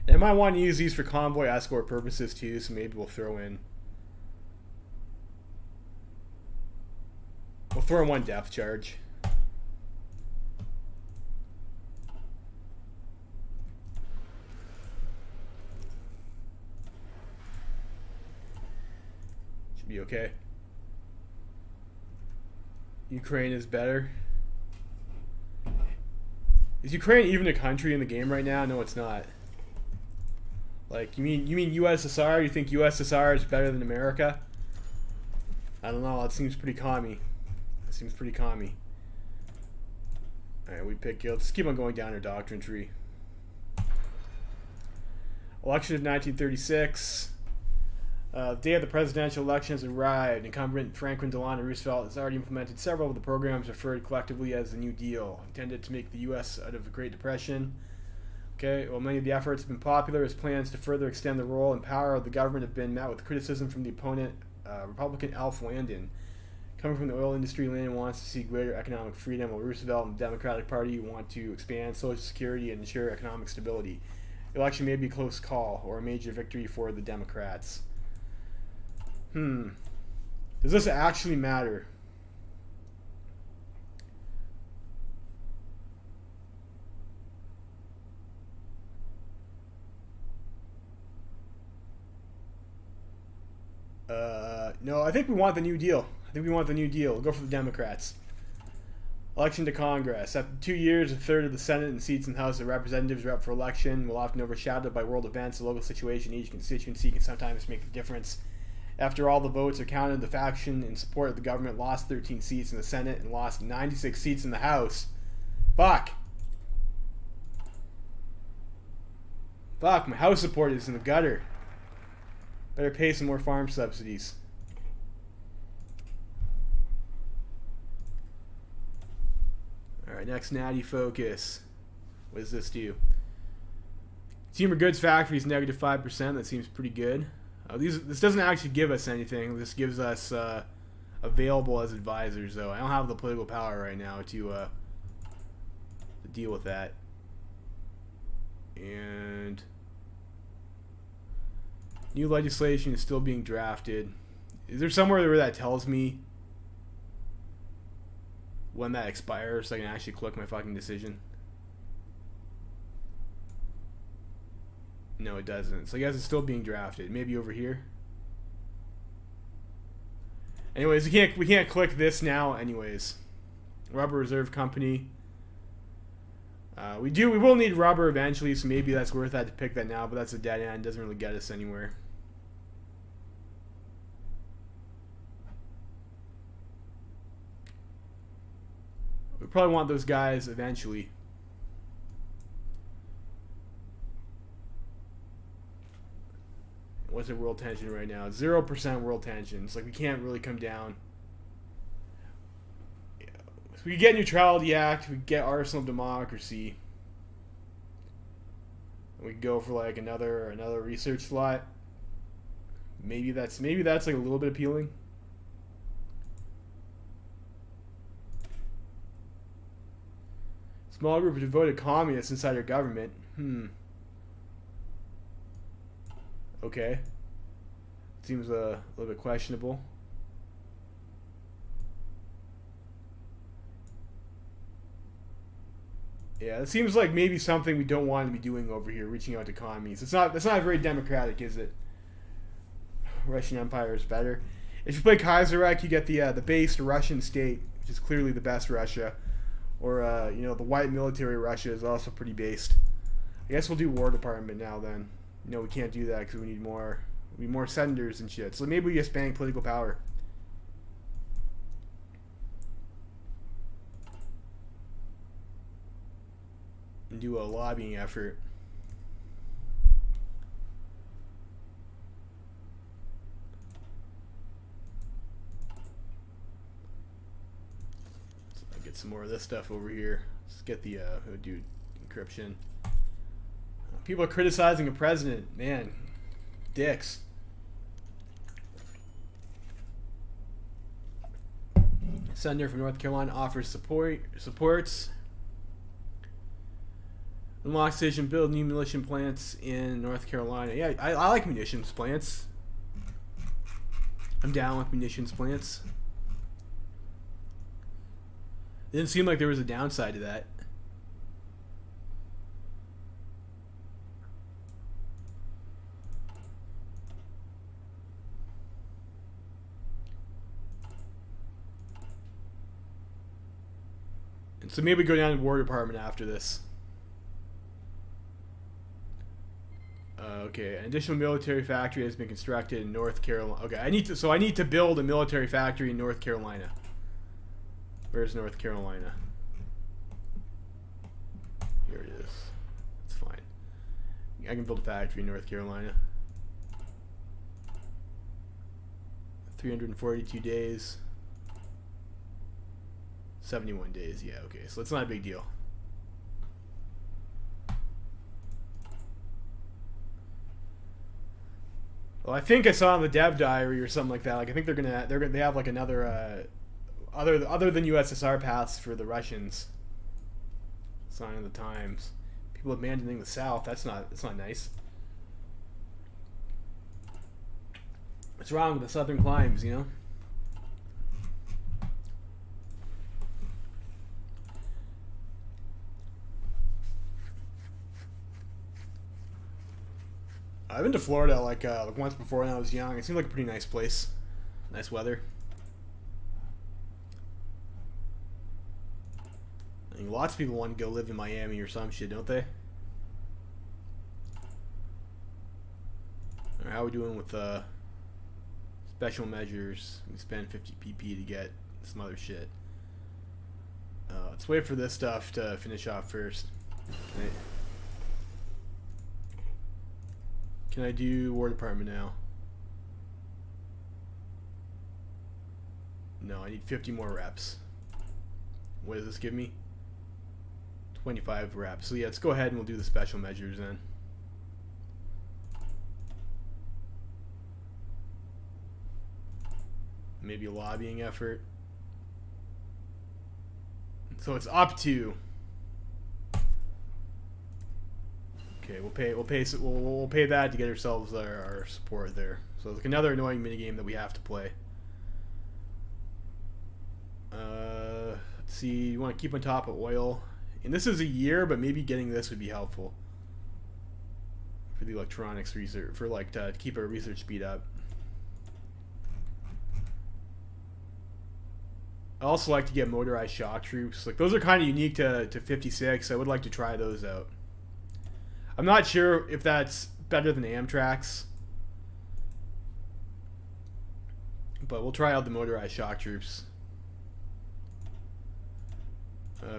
And I might want to use these for convoy escort purposes too, so maybe we'll throw in one depth charge. Should be okay. Ukraine is better. Is Ukraine even a country in the game right now? No, it's not. Like, you mean USSR? You think USSR is better than America? I don't know. It seems pretty commie. It seems pretty commie. Alright, we pick. Let's keep on going down our doctrine tree. Election of 1936. The day of the presidential election has arrived. Incumbent Franklin Delano Roosevelt has already implemented several of the programs referred collectively as the New Deal, intended to make the U.S. out of the Great Depression. Okay, while many of the efforts have been popular, his plans to further extend the role and power of the government have been met with criticism from the opponent, Republican Alf Landon. Coming from the oil industry, Landon wants to see greater economic freedom, while Roosevelt and the Democratic Party want to expand Social Security and ensure economic stability. The election may be a close call or a major victory for the Democrats. Does this actually matter? No, I think we want the New Deal. We'll go for the Democrats. Election to Congress. After 2 years, a third of the Senate and seats in the House of Representatives are up for election. Will often overshadowed by world events. The local situation in each constituency can sometimes make a difference. After all the votes are counted, the faction in support of the government lost 13 seats in the Senate and lost 96 seats in the House. Fuck, my House support is in the gutter. Better pay some more farm subsidies. Alright, next natty focus. What does this do? Consumer goods factories negative 5%. That seems pretty good. This doesn't actually give us anything. This gives us available as advisors, though. I don't have the political power right now to deal with that. And new legislation is still being drafted. Is there somewhere where that tells me when that expires so I can actually click my fucking decision? No, it doesn't. So I guess it's still being drafted. Maybe over here. Anyways, we can't click this now. Anyways, Rubber Reserve Company. We will need rubber eventually, so maybe that's worth that to pick that now. But that's a dead end. Doesn't really get us anywhere. We probably want those guys eventually. What's the world tension right now? 0% world tension. It's like we can't really come down. Yeah. So we get Neutrality Act. We get Arsenal of Democracy. We go for like another research slot. Maybe that's like a little bit appealing. Small group of devoted communists inside our government. Okay. Seems a little bit questionable. Yeah, it seems like maybe something we don't want to be doing over here, reaching out to commies. That's not very democratic, is it? Russian Empire is better. If you play Kaiserreich, you get the based Russian state, which is clearly the best Russia. Or the white military Russia is also pretty based. I guess we'll do War Department now then. No, we can't do that because we need more Be more senators and shit. So maybe we expand political power. And do a lobbying effort. So I get some more of this stuff over here. Let's get the dude encryption. People are criticizing a president. Man, dicks. Senator from North Carolina offers supports. Unlock station, build new munition plants in North Carolina. Yeah, I like munitions plants. I'm down with munitions plants. It didn't seem like there was a downside to that. And so maybe go down to the War Department after this. Okay, an additional military factory has been constructed in North Carolina. Okay, I need to build a military factory in North Carolina. Where's North Carolina? Here it is. That's fine. I can build a factory in North Carolina. 342 days. 71 days. Yeah, okay. So it's not a big deal. Well, I think I saw in the dev diary or something like that. Like I think they have like another other than USSR paths for the Russians. Sign of the times. People abandoning the South. That's not nice. What's wrong with the southern climes, you know? I've been to Florida like once before when I was young. It seemed like a pretty nice place. Nice weather. I mean, lots of people want to go live in Miami or some shit, don't they? Right, how are we doing with special measures? We spend 50 PP to get some other shit. Let's wait for this stuff to finish off first. Okay. Can I do War Department now? No, I need 50 more reps. What does this give me? 25 reps. So yeah, let's go ahead and we'll do the special measures then. Maybe a lobbying effort. So it's up to. Okay, we'll pay that to get ourselves our support there. So it's like another annoying minigame that we have to play. Let's see. You want to keep on top of oil, and this is a year, but maybe getting this would be helpful for the electronics research, for like to keep our research speed up. I also like to get motorized shock troops. Like those are kind of unique to 56. I would like to try those out. I'm not sure if that's better than Amtrak's, but we'll try out the motorized shock troops.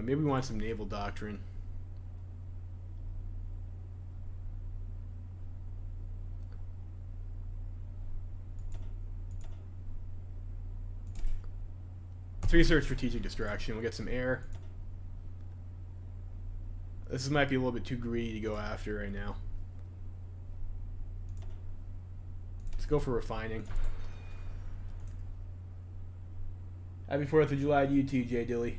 Maybe we want some naval doctrine. Let's research strategic distraction. We'll get some air. This might be a little bit too greedy to go after right now. Let's go for refining. Happy 4th of July to you too, Jay Dilly.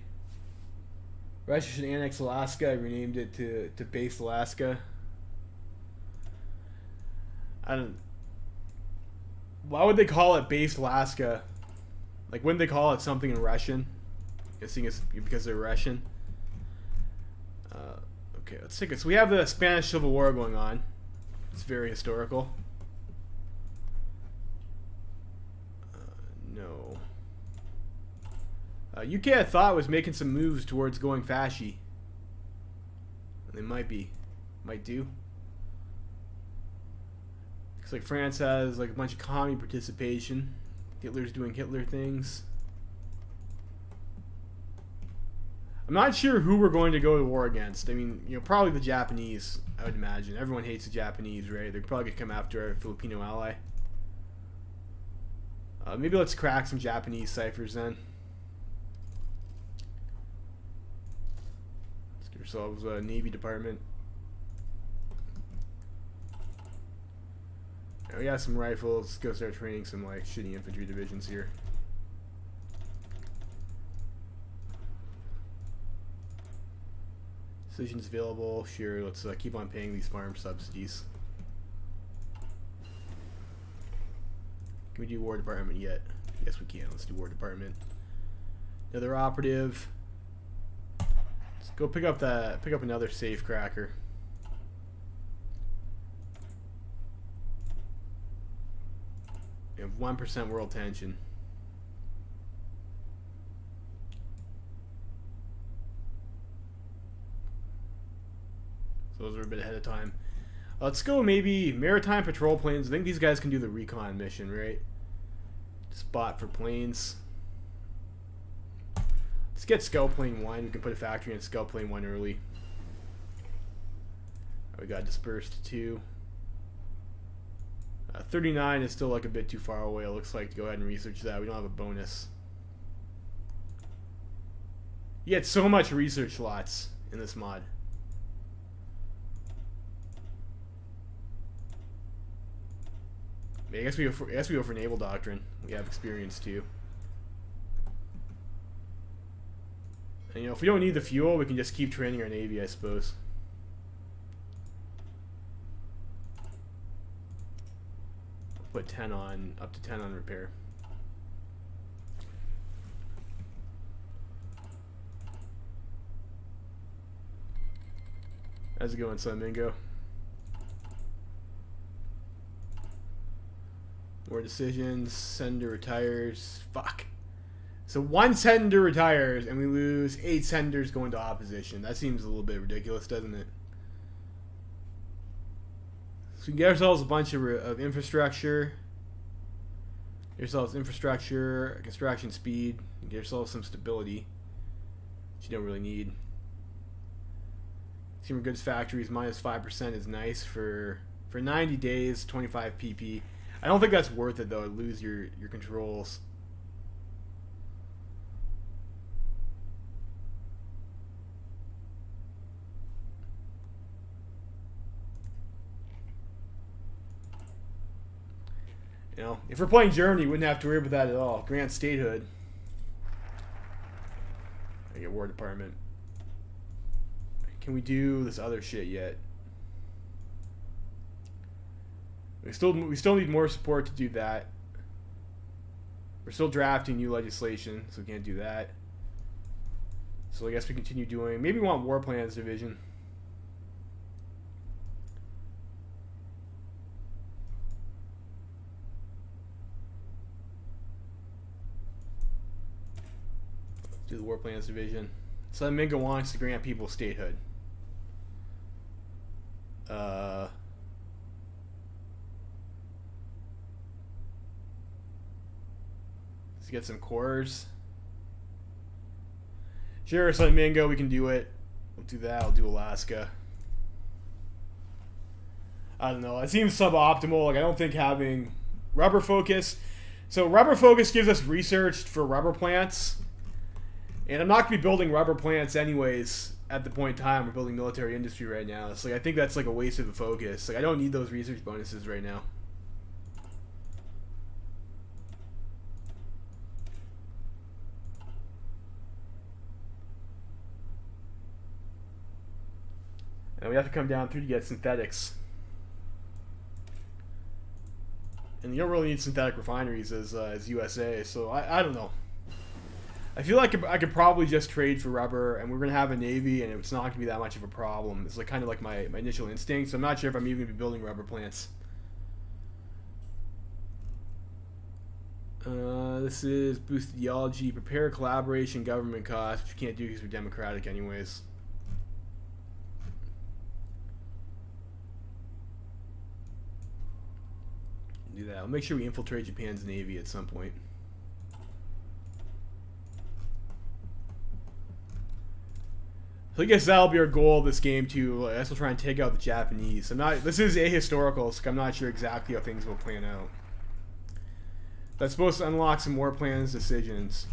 Russia should annex Alaska. I renamed it to Base Alaska. Why would they call it Base Alaska? Like, wouldn't they call it something in Russian? Guessing it's because they're Russian. Okay, let's take it. So we have the Spanish Civil War going on. It's very historical. No. UK, I thought, was making some moves towards going fasci. They might do. Because Looks like France has like a bunch of commie participation. Hitler's doing Hitler things. I'm not sure who we're going to go to war against. I mean, you know, probably the Japanese, I would imagine. Everyone hates the Japanese, right? They're probably going to come after our Filipino ally. Maybe let's crack some Japanese ciphers then. Let's get ourselves a Navy department. Right, we got some rifles. Let's go start training some like shitty infantry divisions here. Decisions available. Sure, let's keep on paying these farm subsidies. Can we do War Department yet? Yes, we can. Let's do War Department. Another operative. Let's go pick up another safe cracker. We have 1% world tension. So those are a bit ahead of time. Let's go maybe maritime patrol planes. I think these guys can do the recon mission, right? Spot for planes. Let's get scout plane 1. We can put a factory in scout plane 1 early. We got dispersed 2. 39 is still like a bit too far away, it looks like, to go ahead and research that. We don't have a bonus. You get so much research slots in this mod. I guess we go for naval doctrine. We have experience too. And you know, if we don't need the fuel, we can just keep training our navy, I suppose. Put 10 on, up to 10 on repair. How's it going, Son Mingo? More decisions. Sender retires. Fuck. So 1 sender retires, and we lose 8 senders going to opposition. That seems a little bit ridiculous, doesn't it? So we can get ourselves a bunch of infrastructure. Get ourselves infrastructure, construction speed. Get ourselves some stability, which you don't really need. Consumer goods factories minus 5% is nice for 90 days, 25 PP. I don't think that's worth it though. Lose your controls. You know, if we're playing Germany, we wouldn't have to worry about that at all. Grant statehood. I get War Department. Can we do this other shit yet? We still need more support to do that. We're still drafting new legislation, so we can't do that. So I guess we continue doing. Maybe we want War Plans Division. Let's do the War Plans Division. So Mingo wants to grant people statehood. Let's get some cores. Sure, so Mingo, we can do it. We'll do that. I'll do Alaska. I don't know. It seems suboptimal. Like, I don't think having rubber focus. So rubber focus gives us research for rubber plants. And I'm not going to be building rubber plants anyways at the point in time. We're building military industry right now. So like, I think that's like a waste of the focus. Like, I don't need those research bonuses right now. And we have to come down through to get synthetics. And you don't really need synthetic refineries as USA, so I don't know. I feel like I could probably just trade for rubber, and we're going to have a navy, and it's not going to be that much of a problem. It's like kind of like my initial instinct, so I'm not sure if I'm even going to be building rubber plants. This is boost ideology, prepare collaboration, government costs, which we can't do because we're democratic anyways. Do that. I'll make sure we infiltrate Japan's navy at some point. So I guess that'll be our goal of this game too. I guess we'll try and take out the Japanese. This is ahistorical, so I'm not sure exactly how things will plan out. That's supposed to unlock some more plans, decisions.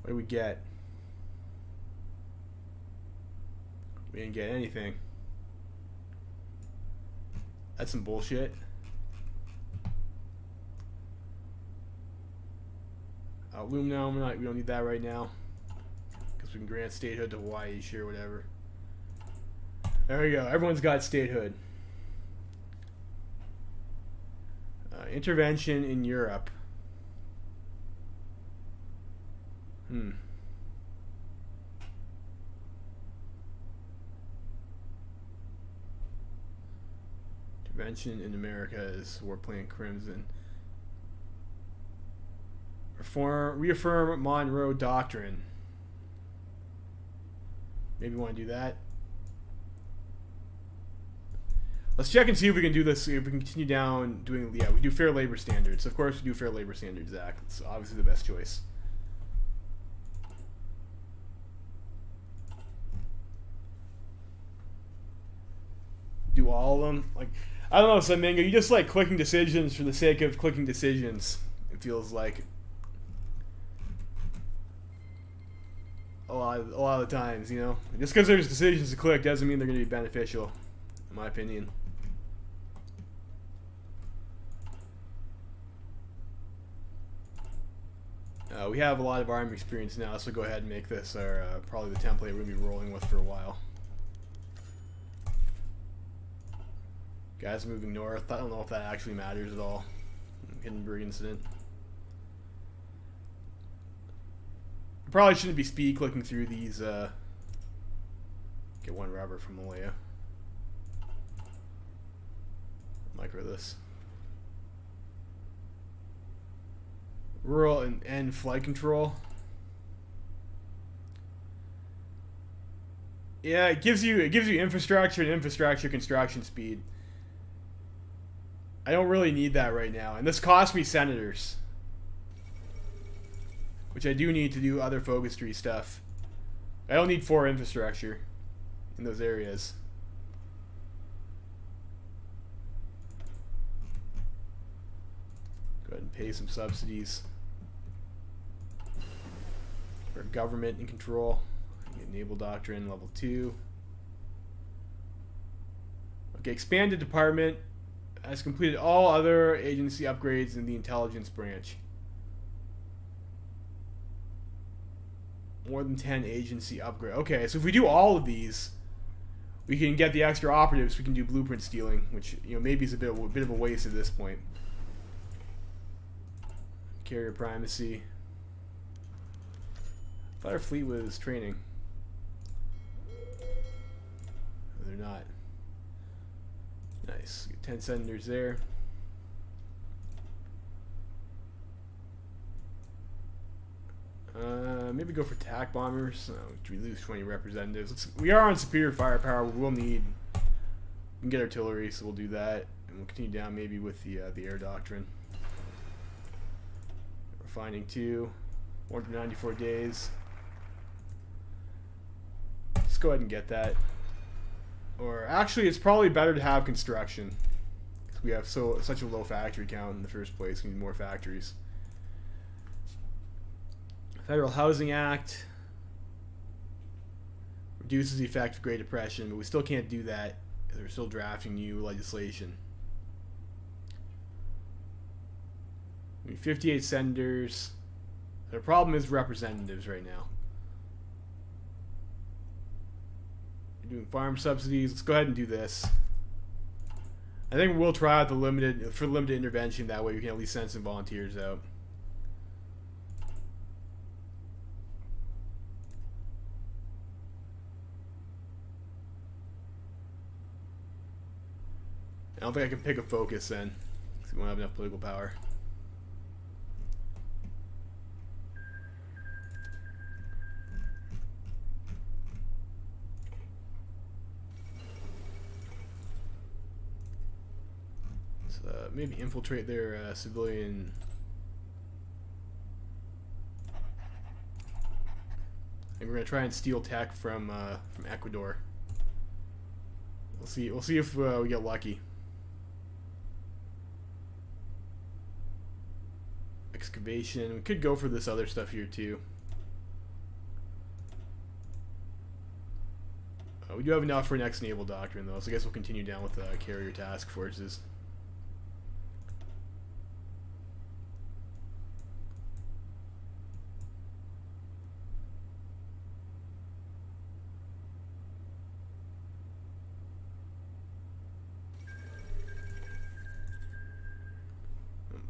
What do we get? We didn't get anything. That's some bullshit. Aluminum, we don't need that right now. Because we can grant statehood to Hawaii, sure, whatever. There we go. Everyone's got statehood. Intervention in Europe. Intervention in America is Warplane Crimson. Reaffirm Monroe Doctrine. Maybe we want to do that. Let's check and see if we can do this. If we can continue down doing, yeah, we do fair labor standards. Of course, we do fair labor standards act. It's obviously the best choice. Do all of them? Like, I don't know, Samingo. You just like clicking decisions for the sake of clicking decisions. It feels like a lot of the times, you know. Just because there's decisions to click doesn't mean they're going to be beneficial, in my opinion. We have a lot of army experience now, so go ahead and make this our probably the template we're going to be rolling with for a while. Guys moving north. I don't know if that actually matters at all. Hindenburg incident. Probably shouldn't be speed clicking through these. Get one rubber from Malaya. Micro this. Rural and flight control. Yeah, it gives you infrastructure and infrastructure construction speed. I don't really need that right now, and this costs me senators, which I do need to do other focus tree stuff. I don't need 4 infrastructure in those areas. Go ahead and pay some subsidies for government and control. Get Naval Doctrine level 2. Okay, expanded department has completed all other agency upgrades in the intelligence branch. More than 10 agency upgrade. Okay, so if we do all of these, we can get the extra operatives. We can do blueprint stealing, which, you know, maybe is a bit of a waste at this point. Carrier primacy. I thought our fleet was training. No, they're not. Nice. Get 10 senators there. Maybe go for attack bombers. We lose 20 representatives. We are on superior firepower. We will need. We can get artillery, so we'll do that, and we'll continue down maybe with the air doctrine. Refining 2, 194 days. Let's go ahead and get that. Or actually, it's probably better to have construction, because we have such a low factory count in the first place. We need more factories. Federal Housing Act reduces the effect of Great Depression, but we still can't do that. They're still drafting new legislation. We need 58 senators. The problem is representatives right now. We're doing farm subsidies. Let's go ahead and do this. I think we'll try out the limited intervention. That way we can at least send some volunteers out. I don't think I can pick a focus then, because we won't have enough political power. Maybe infiltrate their civilian. And we're gonna try and steal tech from Ecuador. We'll see. We'll see if we get lucky. Excavation. We could go for this other stuff here too. We do have enough for next naval doctrine though, so I guess we'll continue down with carrier task forces.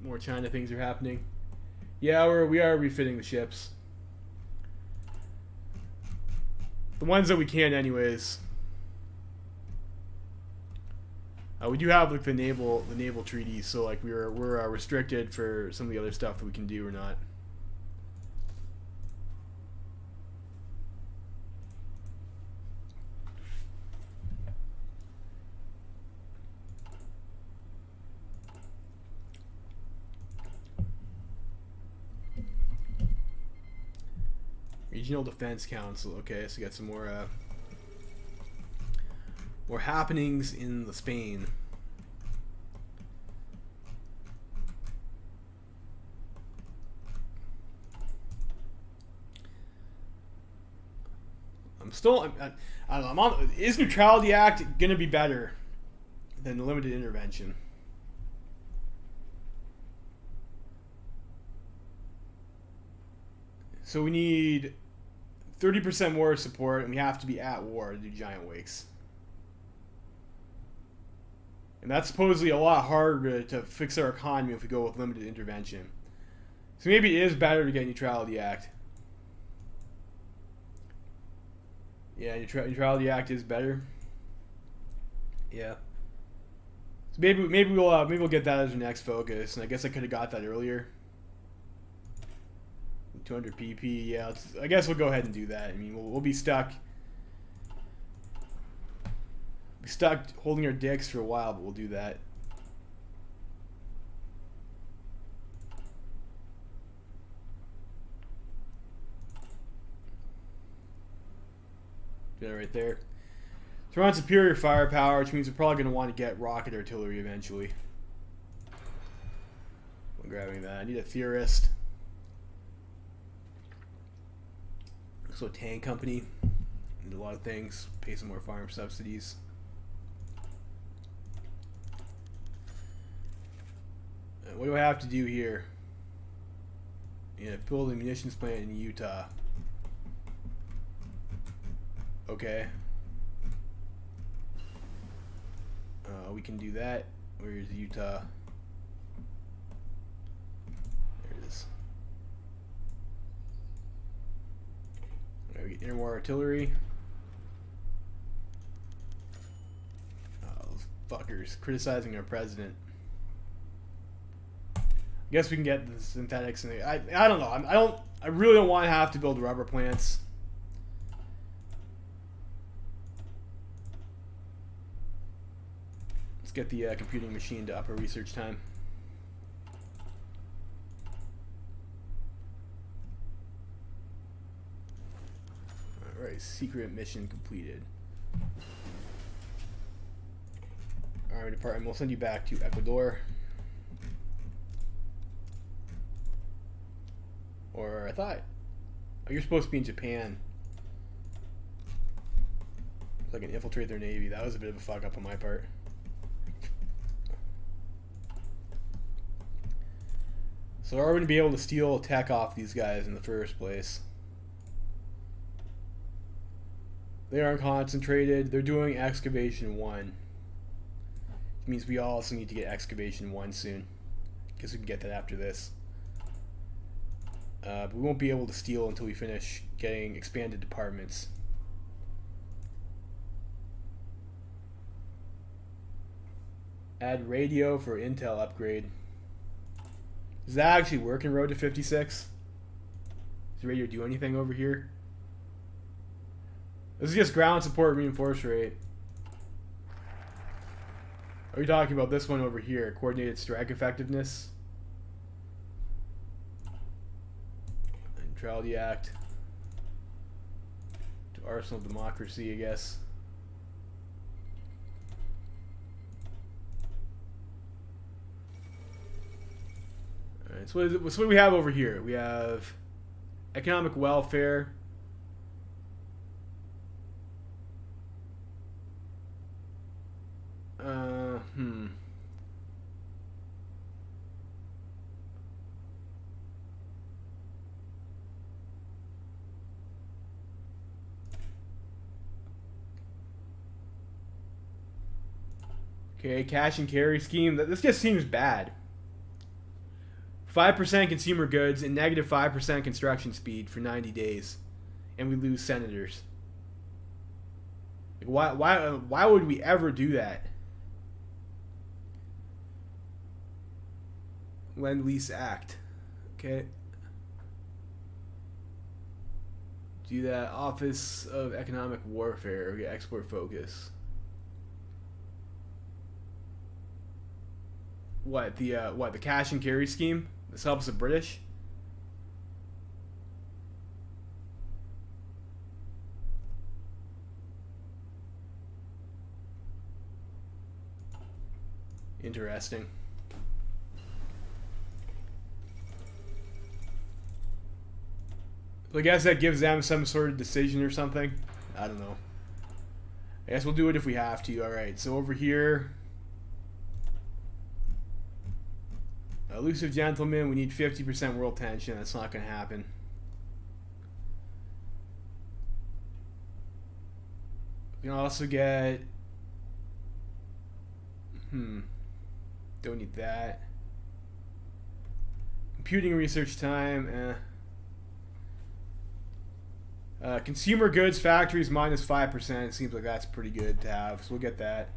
More China things are happening. Yeah, we are refitting the ships. The ones that we can, anyways. We do have like the naval treaties, so like we're restricted for some of the other stuff that we can do or not. Regional Defense Council. Okay, so we got some more happenings in the Spain. I don't know. Is Neutrality Act gonna be better than limited intervention? So we need 30% more support, and we have to be at war to do giant wakes. And that's supposedly a lot harder to fix our economy if we go with limited intervention. So maybe it is better to get Neutrality Act. Yeah, Neutrality Act is better. Yeah. So maybe we'll get that as our next focus, and I guess I could have got that earlier. 200 PP, yeah. I guess we'll go ahead and do that. I mean, we'll be stuck. Holding our dicks for a while, but we'll do that. Do that right there. So we're on superior firepower, which means we're probably going to want to get rocket artillery eventually. I'm grabbing that. I need a theorist. So tank company, need a lot of things. Pay some more farm subsidies. What do I have to do here? Yeah, build a munitions plant in Utah. Okay. We can do that. Where's Utah? There it is. We get interwar artillery. Oh, those fuckers criticizing our president. I guess we can get the synthetics in the. I don't know. I really don't want to have to build rubber plants. Let's get the computing machine to up our research time. Alright, secret mission completed. Army Department, we'll send you back to Ecuador. Or I thought, oh, you're supposed to be in Japan. So I can infiltrate their navy. That was a bit of a fuck up on my part. So are we going to be able to steal tech off these guys in the first place? They aren't concentrated. They're doing Excavation 1. Which means we also need to get Excavation 1 soon. Guess we can get that after this. But we won't be able to steal until we finish getting expanded departments. Add radio for intel upgrade. Does that actually work in Road to 56? Does radio do anything over here? This is just ground support reinforce rate. Are we talking about this one over here? Coordinated strike effectiveness. Neutrality Act. To arsenal democracy, I guess. Alright, so what do we have over here? We have economic welfare. Okay, cash and carry scheme. This just seems bad. 5% consumer goods and negative 5% construction speed for 90 days, and we lose senators. Like, why would we ever do that? Lend-Lease Act. Okay. Do that. Office of Economic Warfare. Okay, export focus. What the cash and carry scheme? This helps the British. Interesting. So I guess that gives them some sort of decision or something. I don't know. I guess we'll do it if we have to. Alright, so over here. Elusive gentleman, we need 50% world tension. That's not going to happen. We can also get... Don't need that. Computing research time, consumer goods factories minus 5%. Seems like that's pretty good to have, so we'll get that.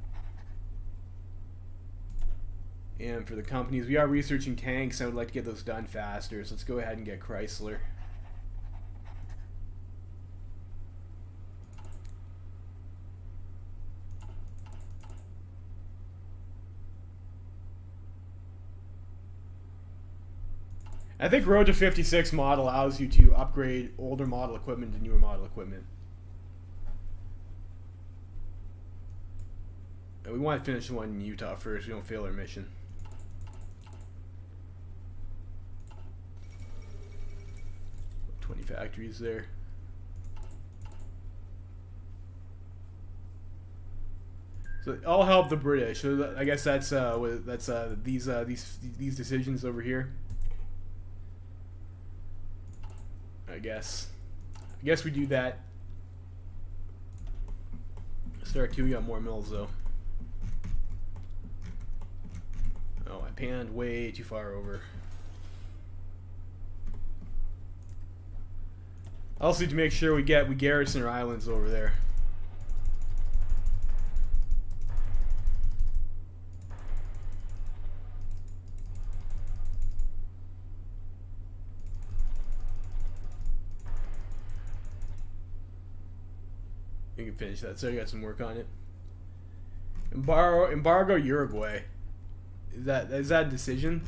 And for the companies, we are researching tanks. I would like to get those done faster, so let's go ahead and get Chrysler. I think Road to 56 mod allows you to upgrade older model equipment to newer model equipment. And we want to finish one in Utah first. We don't fail our mission. Factories there. So I'll help the British. So I guess that's these decisions over here. I guess we do that. Start queuing up more mills though. Oh, I panned way too far over. I also need to make sure we garrison our islands over there. You can finish that, so you got some work on it. Embargo Uruguay. Is that a decision?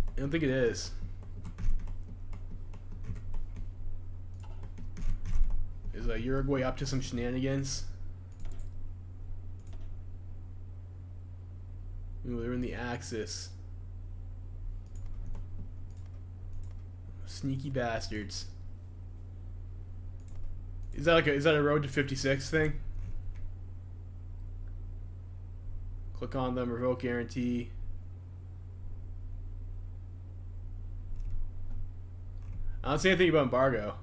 I don't think it is. Is Uruguay up to some shenanigans? Ooh, they're in the Axis. Sneaky bastards. Is that a Road to 56 thing? Click on them, revoke guarantee. I don't see anything about embargo.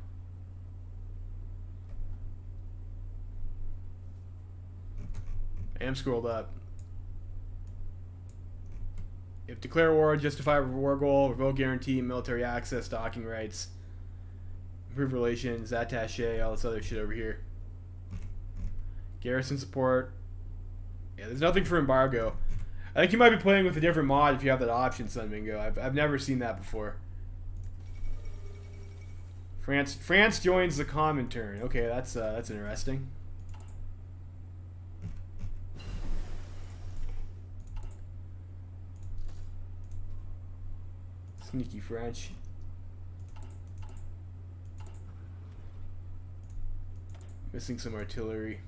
I am scrolled up. If declare war, justify war goal, revoke guarantee, military access, docking rights, improve relations, attache, all this other shit over here. Garrison support. Yeah, there's nothing for embargo. I think you might be playing with a different mod if you have that option, Sunmingo. I've never seen that before. France joins the Comintern. Okay, that's interesting. Sneaky French. Missing some artillery.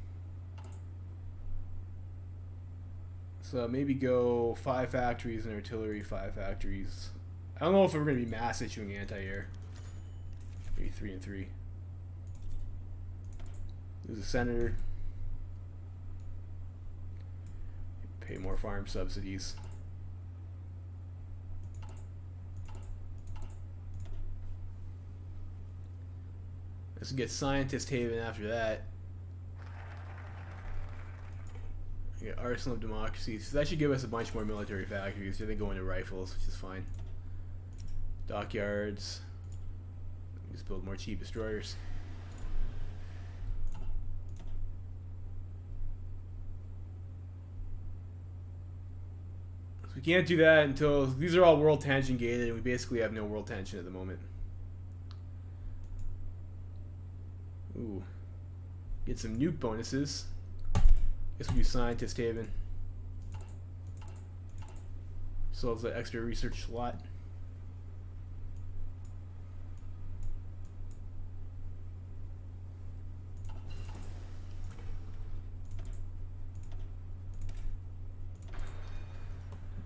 So maybe go 5 factories and artillery, 5 factories. I don't know if we're going to be mass issuing anti-air. Maybe 3 and 3. There's a senator. Pay more farm subsidies. Let's get Scientist Haven after that. Get Arsenal of Democracy. So that should give us a bunch more military factories. So they go into rifles, which is fine. Dockyards. Just build more cheap destroyers. So we can't do that until these are all world tension gated, and we basically have no world tension at the moment. Ooh. Get some nuke bonuses. Guess we'll do Scientist Haven. Solves that extra research slot.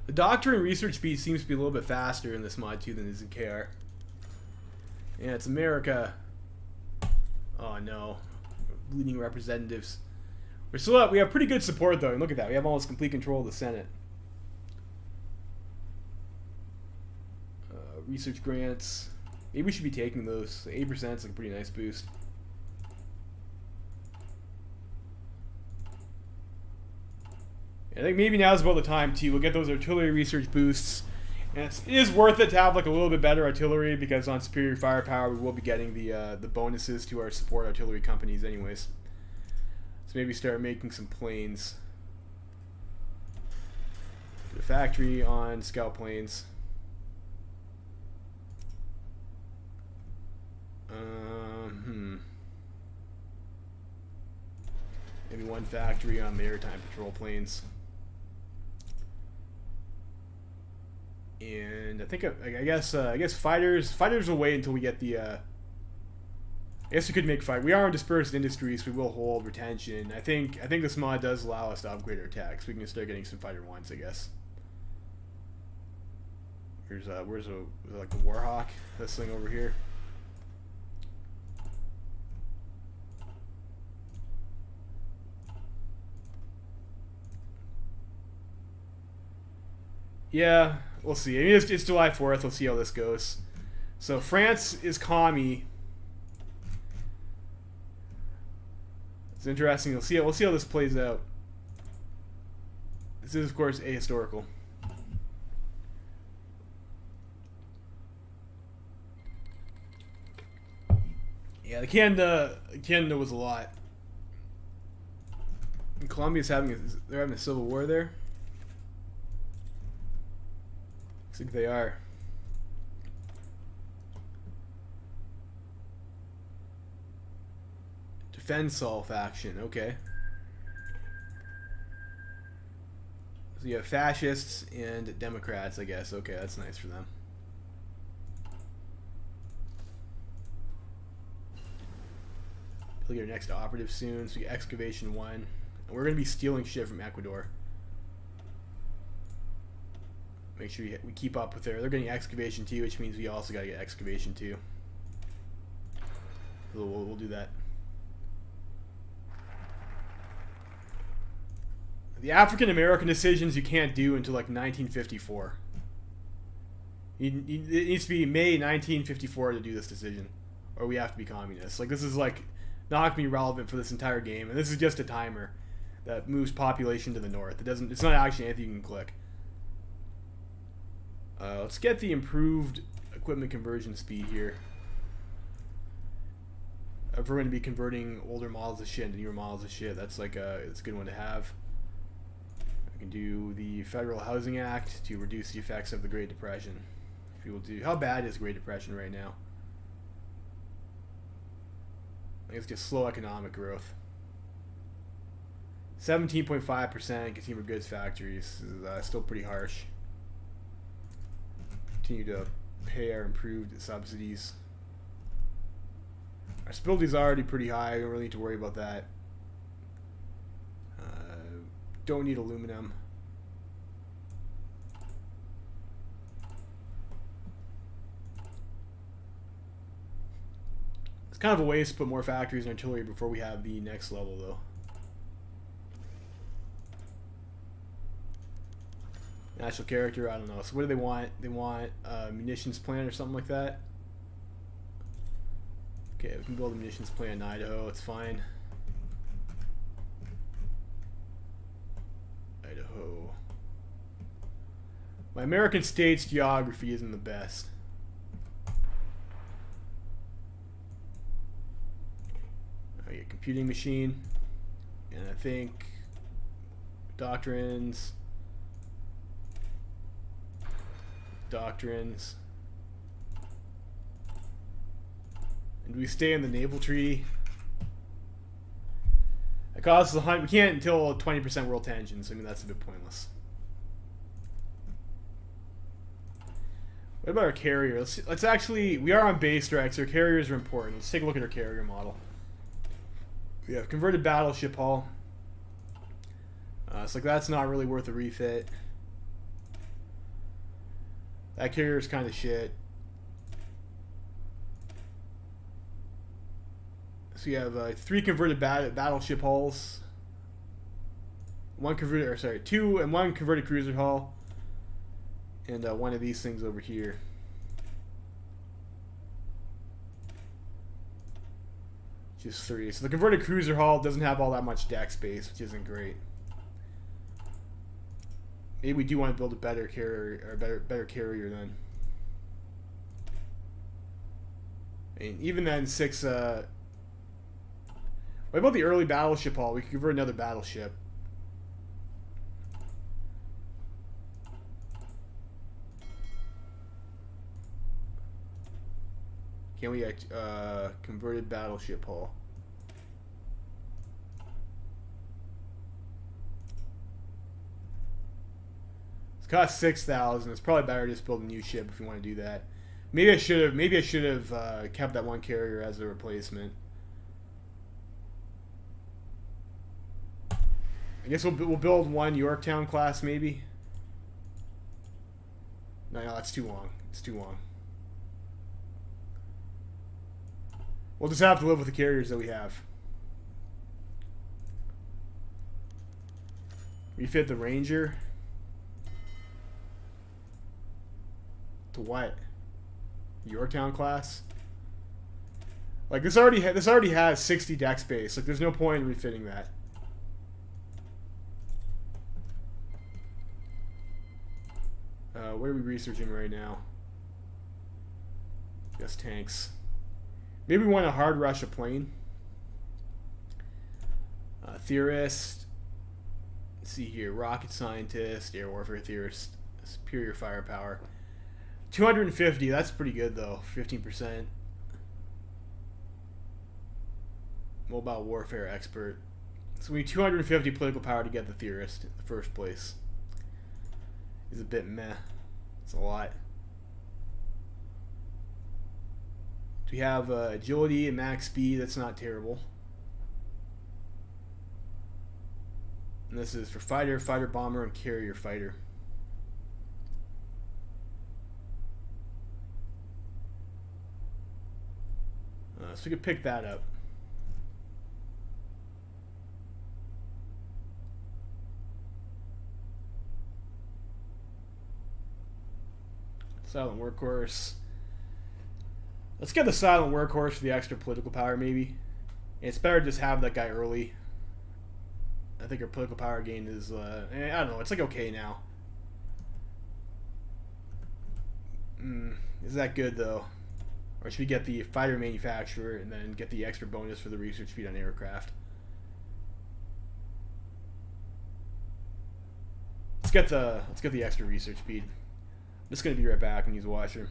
The doctrine research speed seems to be a little bit faster in this mod too than it is in KR. Yeah, it's America. Oh no. Bleeding representatives. We're still up. We have pretty good support though, and look at that. We have almost complete control of the Senate. Research grants. Maybe we should be taking those. 8% is like a pretty nice boost. I think maybe now is about the time too. We'll get those artillery research boosts. And it is worth it to have like a little bit better artillery, because on superior firepower we will be getting the bonuses to our support artillery companies anyways. So maybe start making some planes. Get a factory on scout planes. Maybe 1 factory on maritime patrol planes. And I think I guess fighters will wait until we get the. I guess we could make fight. We are on dispersed industries, so we will hold retention. I think this mod does allow us to upgrade our tech, so we can start getting some fighter ones, I guess. Where's like the Warhawk? This thing over here. Yeah, we'll see. I mean, it's July 4th. We'll see how this goes. So France is commie. It's interesting. We'll see how this plays out. This is, of course, ahistorical. Yeah, the Canada was a lot. And Colombia's they're having a civil war there. I think they are. Defense all faction, okay. So you have fascists and Democrats, I guess. Okay, that's nice for them. We'll get our next operative soon. So we get Excavation 1. And we're going to be stealing shit from Ecuador. Make sure we keep up with they're getting Excavation 2, which means we also got to get Excavation 2. So we'll do that. The African American decisions you can't do until like 1954. It needs to be May 1954 to do this decision, or we have to be communists. Like, this is like not going to be relevant for this entire game, and this is just a timer that moves population to the north. It's not actually anything you can click. Let's get the improved equipment conversion speed here. If we're going to be converting older models of shit into newer models of shit, that's like it's a good one to have. We can do the Federal Housing Act to reduce the effects of the Great Depression. How bad is Great Depression right now? It's just slow economic growth. 17.5% consumer goods factories is still pretty harsh. Continue to pay our improved subsidies. Our stability is already pretty high. We don't really need to worry about that. Don't need aluminum. It's kind of a waste to put more factories and artillery before we have the next level, though. National character, I don't know. So what do they want? They want a munitions plant or something like that. Okay, we can build a munitions plant in Idaho. It's fine. Idaho. My American states geography isn't the best. I get computing machine, and I think doctrines. And we stay in the naval treaty. It costs we can't until 20% world tension, so I mean that's a bit pointless. What about our carrier? Let's actually, we are on base strike, so our carriers are important. Let's take a look at our carrier model. We have converted battleship hull. So like that's not really worth a refit. That carrier is kind of shit. So you have 3 converted battleship hulls, two and one converted cruiser hull, and one of these things over here. Just 3. So the converted cruiser hull doesn't have all that much deck space, which isn't great. Maybe we do want to build a better carrier, or better carrier then. And even then, 6. What about the early battleship hull? We could convert another battleship. Can we converted battleship hull? Cost 6,000. It's probably better to just build a new ship if you want to do that. Maybe I should have kept that one carrier as a replacement. I guess we'll build one Yorktown class maybe. No, that's too long. It's too long. We'll just have to live with the carriers that we have. Refit the Ranger. To what? Yorktown class? Like this already has 60 deck space. Like there's no point in refitting that. What are we researching right now? Yes, tanks. Maybe we want to hard rush a plane. Theorist. Let's see here. Rocket scientist, air warfare theorist, superior firepower. 250, that's pretty good though. 15%. Mobile warfare expert. So we need 250 political power to get the theorist in the first place. Is a bit meh. It's a lot. We have agility and max speed. That's not terrible. And this is for fighter, fighter bomber, and carrier fighter. So we could pick that up. Silent workhorse. Let's get the silent workhorse for the extra political power, maybe. And it's better to just have that guy early. I think our political power gain is, I don't know, it's like okay now. Is that good, though? Or should we get the fighter manufacturer and then get the extra bonus for the research speed on aircraft? Let's get the extra research speed. I'm just gonna be right back and use the washroom.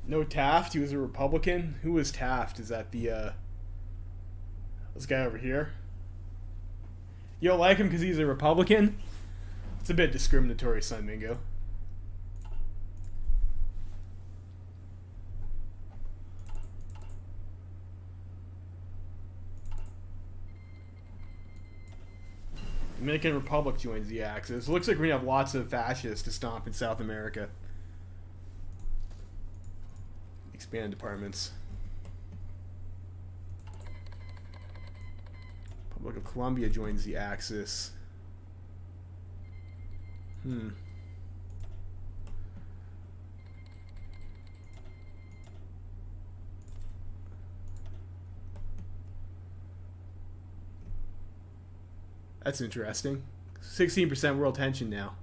No Taft. He was a Republican. Who was Taft? Is that the this guy over here? You don't like him because he's a Republican? It's a bit discriminatory, Son Mingo. Dominican Republic joins the Axis. Looks like we're gonna have lots of fascists to stomp in South America. Expand departments. Republic of Colombia joins the Axis. That's interesting. 16% world tension now.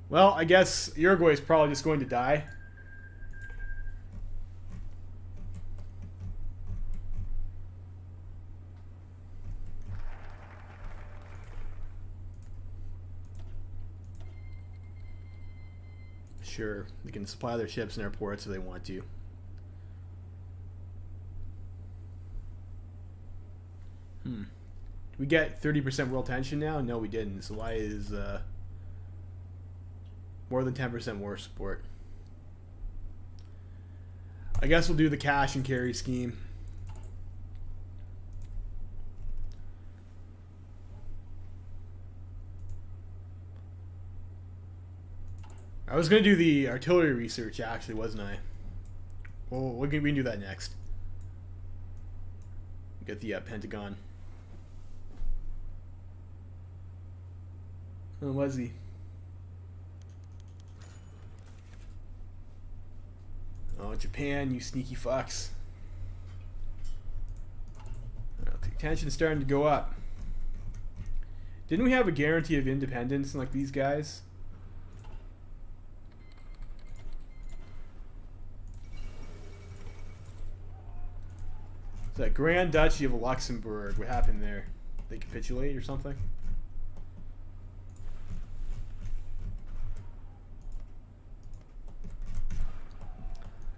Well, I guess Uruguay is probably just going to die. Sure, they can supply their ships and airports if they want to. We get 30% world tension now? No, we didn't. So why is more than 10% war support? I guess we'll do the cash and carry scheme. I was going to do the artillery research, actually, wasn't I? Well, we can do that next. Get the Pentagon. Oh, was he? Oh, Japan, you sneaky fucks. Tension's starting to go up. Didn't we have a guarantee of independence like these guys? That Grand Duchy of Luxembourg, what happened there? They capitulate or something?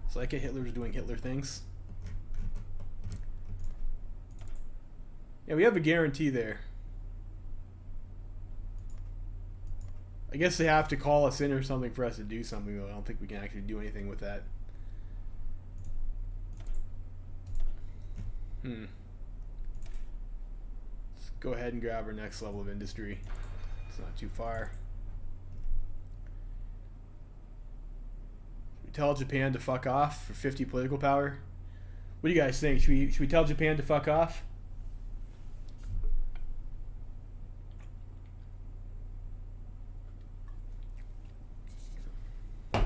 It's like Hitler's doing Hitler things. Yeah, we have a guarantee there. I guess they have to call us in or something for us to do something, though I don't think we can actually do anything with that. Let's go ahead and grab our next level of industry. It's not too far. Should we tell Japan to fuck off for 50 political power? What do you guys think? Should we tell Japan to fuck off? I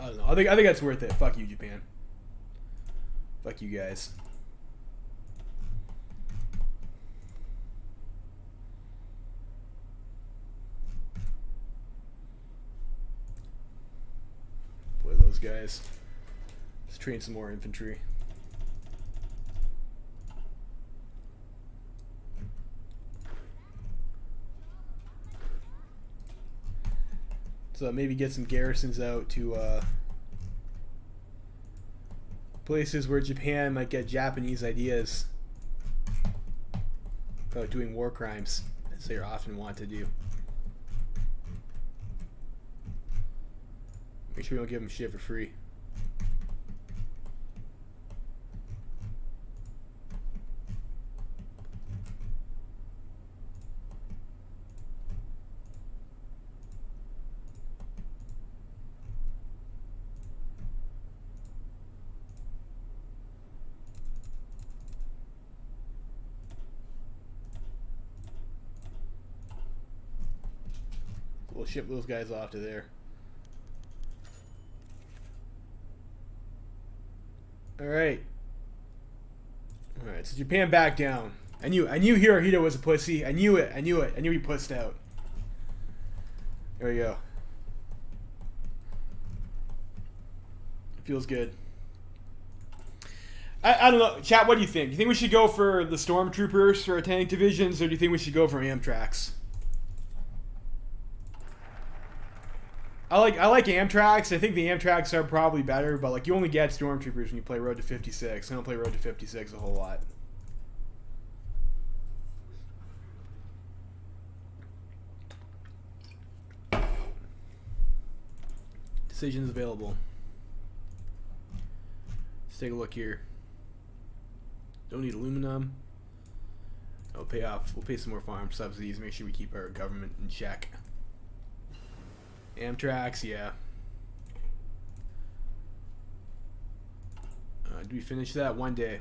don't know. I think that's worth it. Fuck you, Japan. Fuck you guys. Boy, those guys. Let's train some more infantry. So maybe get some garrisons out to places where Japan might get Japanese ideas about doing war crimes, as they often want to do. Make sure we don't give them shit for free. We'll ship those guys off to there. Alright. Alright, so Japan backed down. I knew Hirohito was a pussy. I knew it. I knew he pussed out. There we go. Feels good. I don't know. Chat, what do you think? Do you think we should go for the stormtroopers for our tank divisions, or do you think we should go for Amtraks? I like Amtraks. I think the Amtraks are probably better, but like you only get Stormtroopers when you play Road to 56. I don't play Road to 56 a whole lot. Decisions available. Let's take a look here. Don't need aluminum. We'll pay some more farm subsidies. Make sure we keep our government in check. Amtraks, yeah. Do we finish that one day?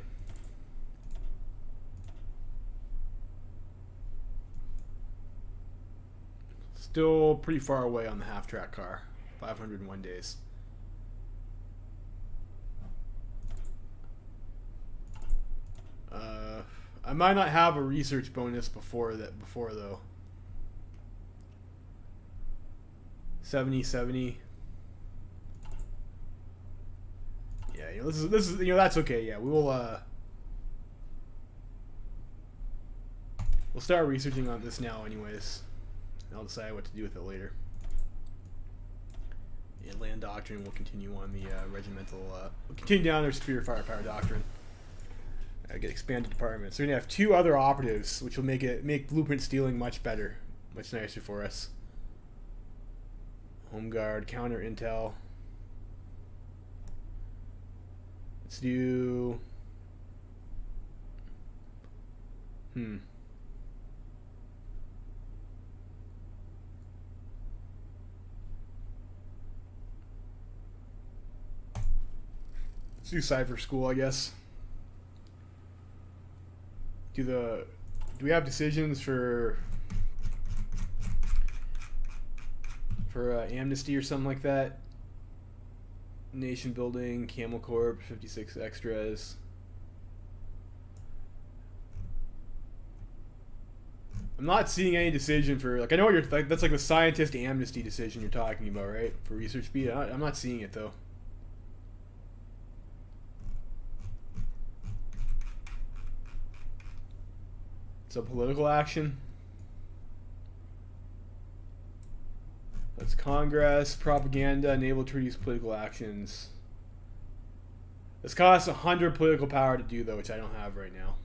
Still pretty far away on the half-track car. 501 days. I might not have a research bonus before though. 70. Yeah, you know, this is that's okay. Yeah, we'll start researching on this now anyways. I'll decide what to do with it later. Yeah, land doctrine will continue on the regimental. We'll continue down their superior firepower doctrine. Get expanded departments. So we're gonna have 2 other operatives, which will make blueprint stealing much better, much nicer for us. Home guard, counter intel. Let's do. Let's do Cypher School, I guess. Do we have decisions for amnesty or something like that? Nation building, Camel Corp, 56 extras. I'm not seeing any decision for, like, I know what you're like. That's like the scientist amnesty decision you're talking about, right? For research speed. I'm not seeing it though. So political action. That's Congress, propaganda, naval treaties, political actions. This costs 100 political power to do though, which I don't have right now.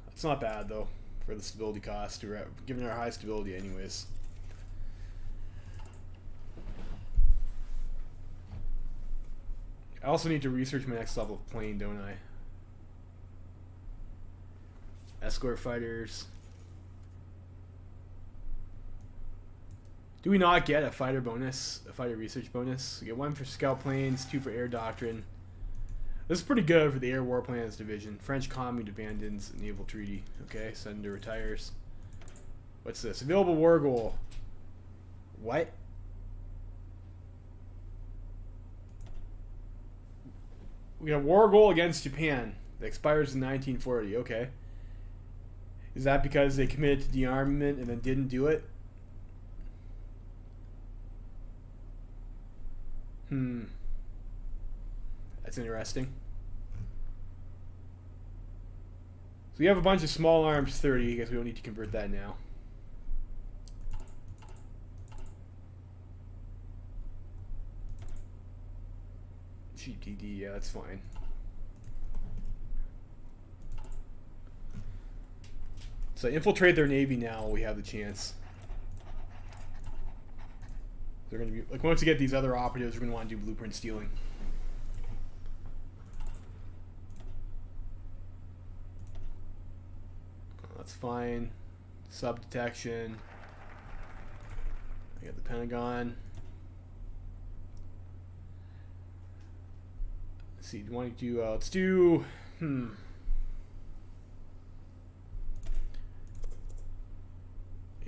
That's not bad though for the stability cost, given our high stability anyways. I also need to research my next level of plane, don't I? Escort fighters. Do we not get a fighter bonus? A fighter research bonus? We get 1 for scout planes, 2 for air doctrine. This is pretty good for the Air Warplanes Division. French commune abandons naval treaty. Okay, Senator retires. What's this? Available war goal. What? We have a war goal against Japan that expires in 1940. Okay. Is that because they committed to dearmament and then didn't do it? That's interesting. So we have a bunch of small arms 30. I guess we don't need to convert that now. Cheap TD, yeah, that's fine. So infiltrate their navy now. We have the chance. They're going to be like, once we get these other operatives, we're going to want to do blueprint stealing. That's fine. Sub detection. I got the Pentagon. Let's see. Do you want to do? Let's do. Yeah,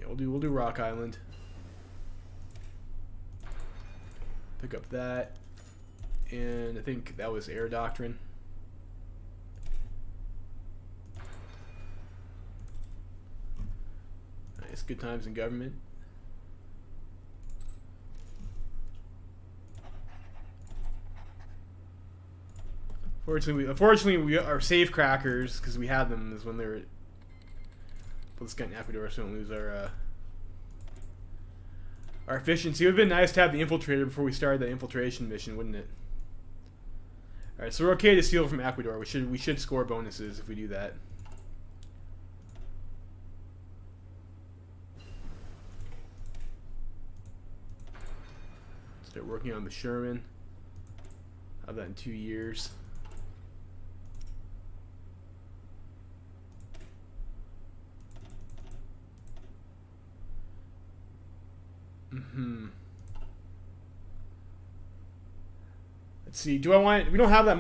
we'll do Rock Island. Pick up that, and I think that was air doctrine. Nice, good times in government. Unfortunately, we are safe crackers because we had them. Is when they were. Put this guy in Ecuador so we don't lose our Our efficiency. It would have been nice to have the infiltrator before we started the infiltration mission, wouldn't it? Alright, so we're okay to steal from Ecuador. We should score bonuses if we do that. Start working on the Sherman. I'll have that in 2 years. Let's see. Do I want? We don't have that much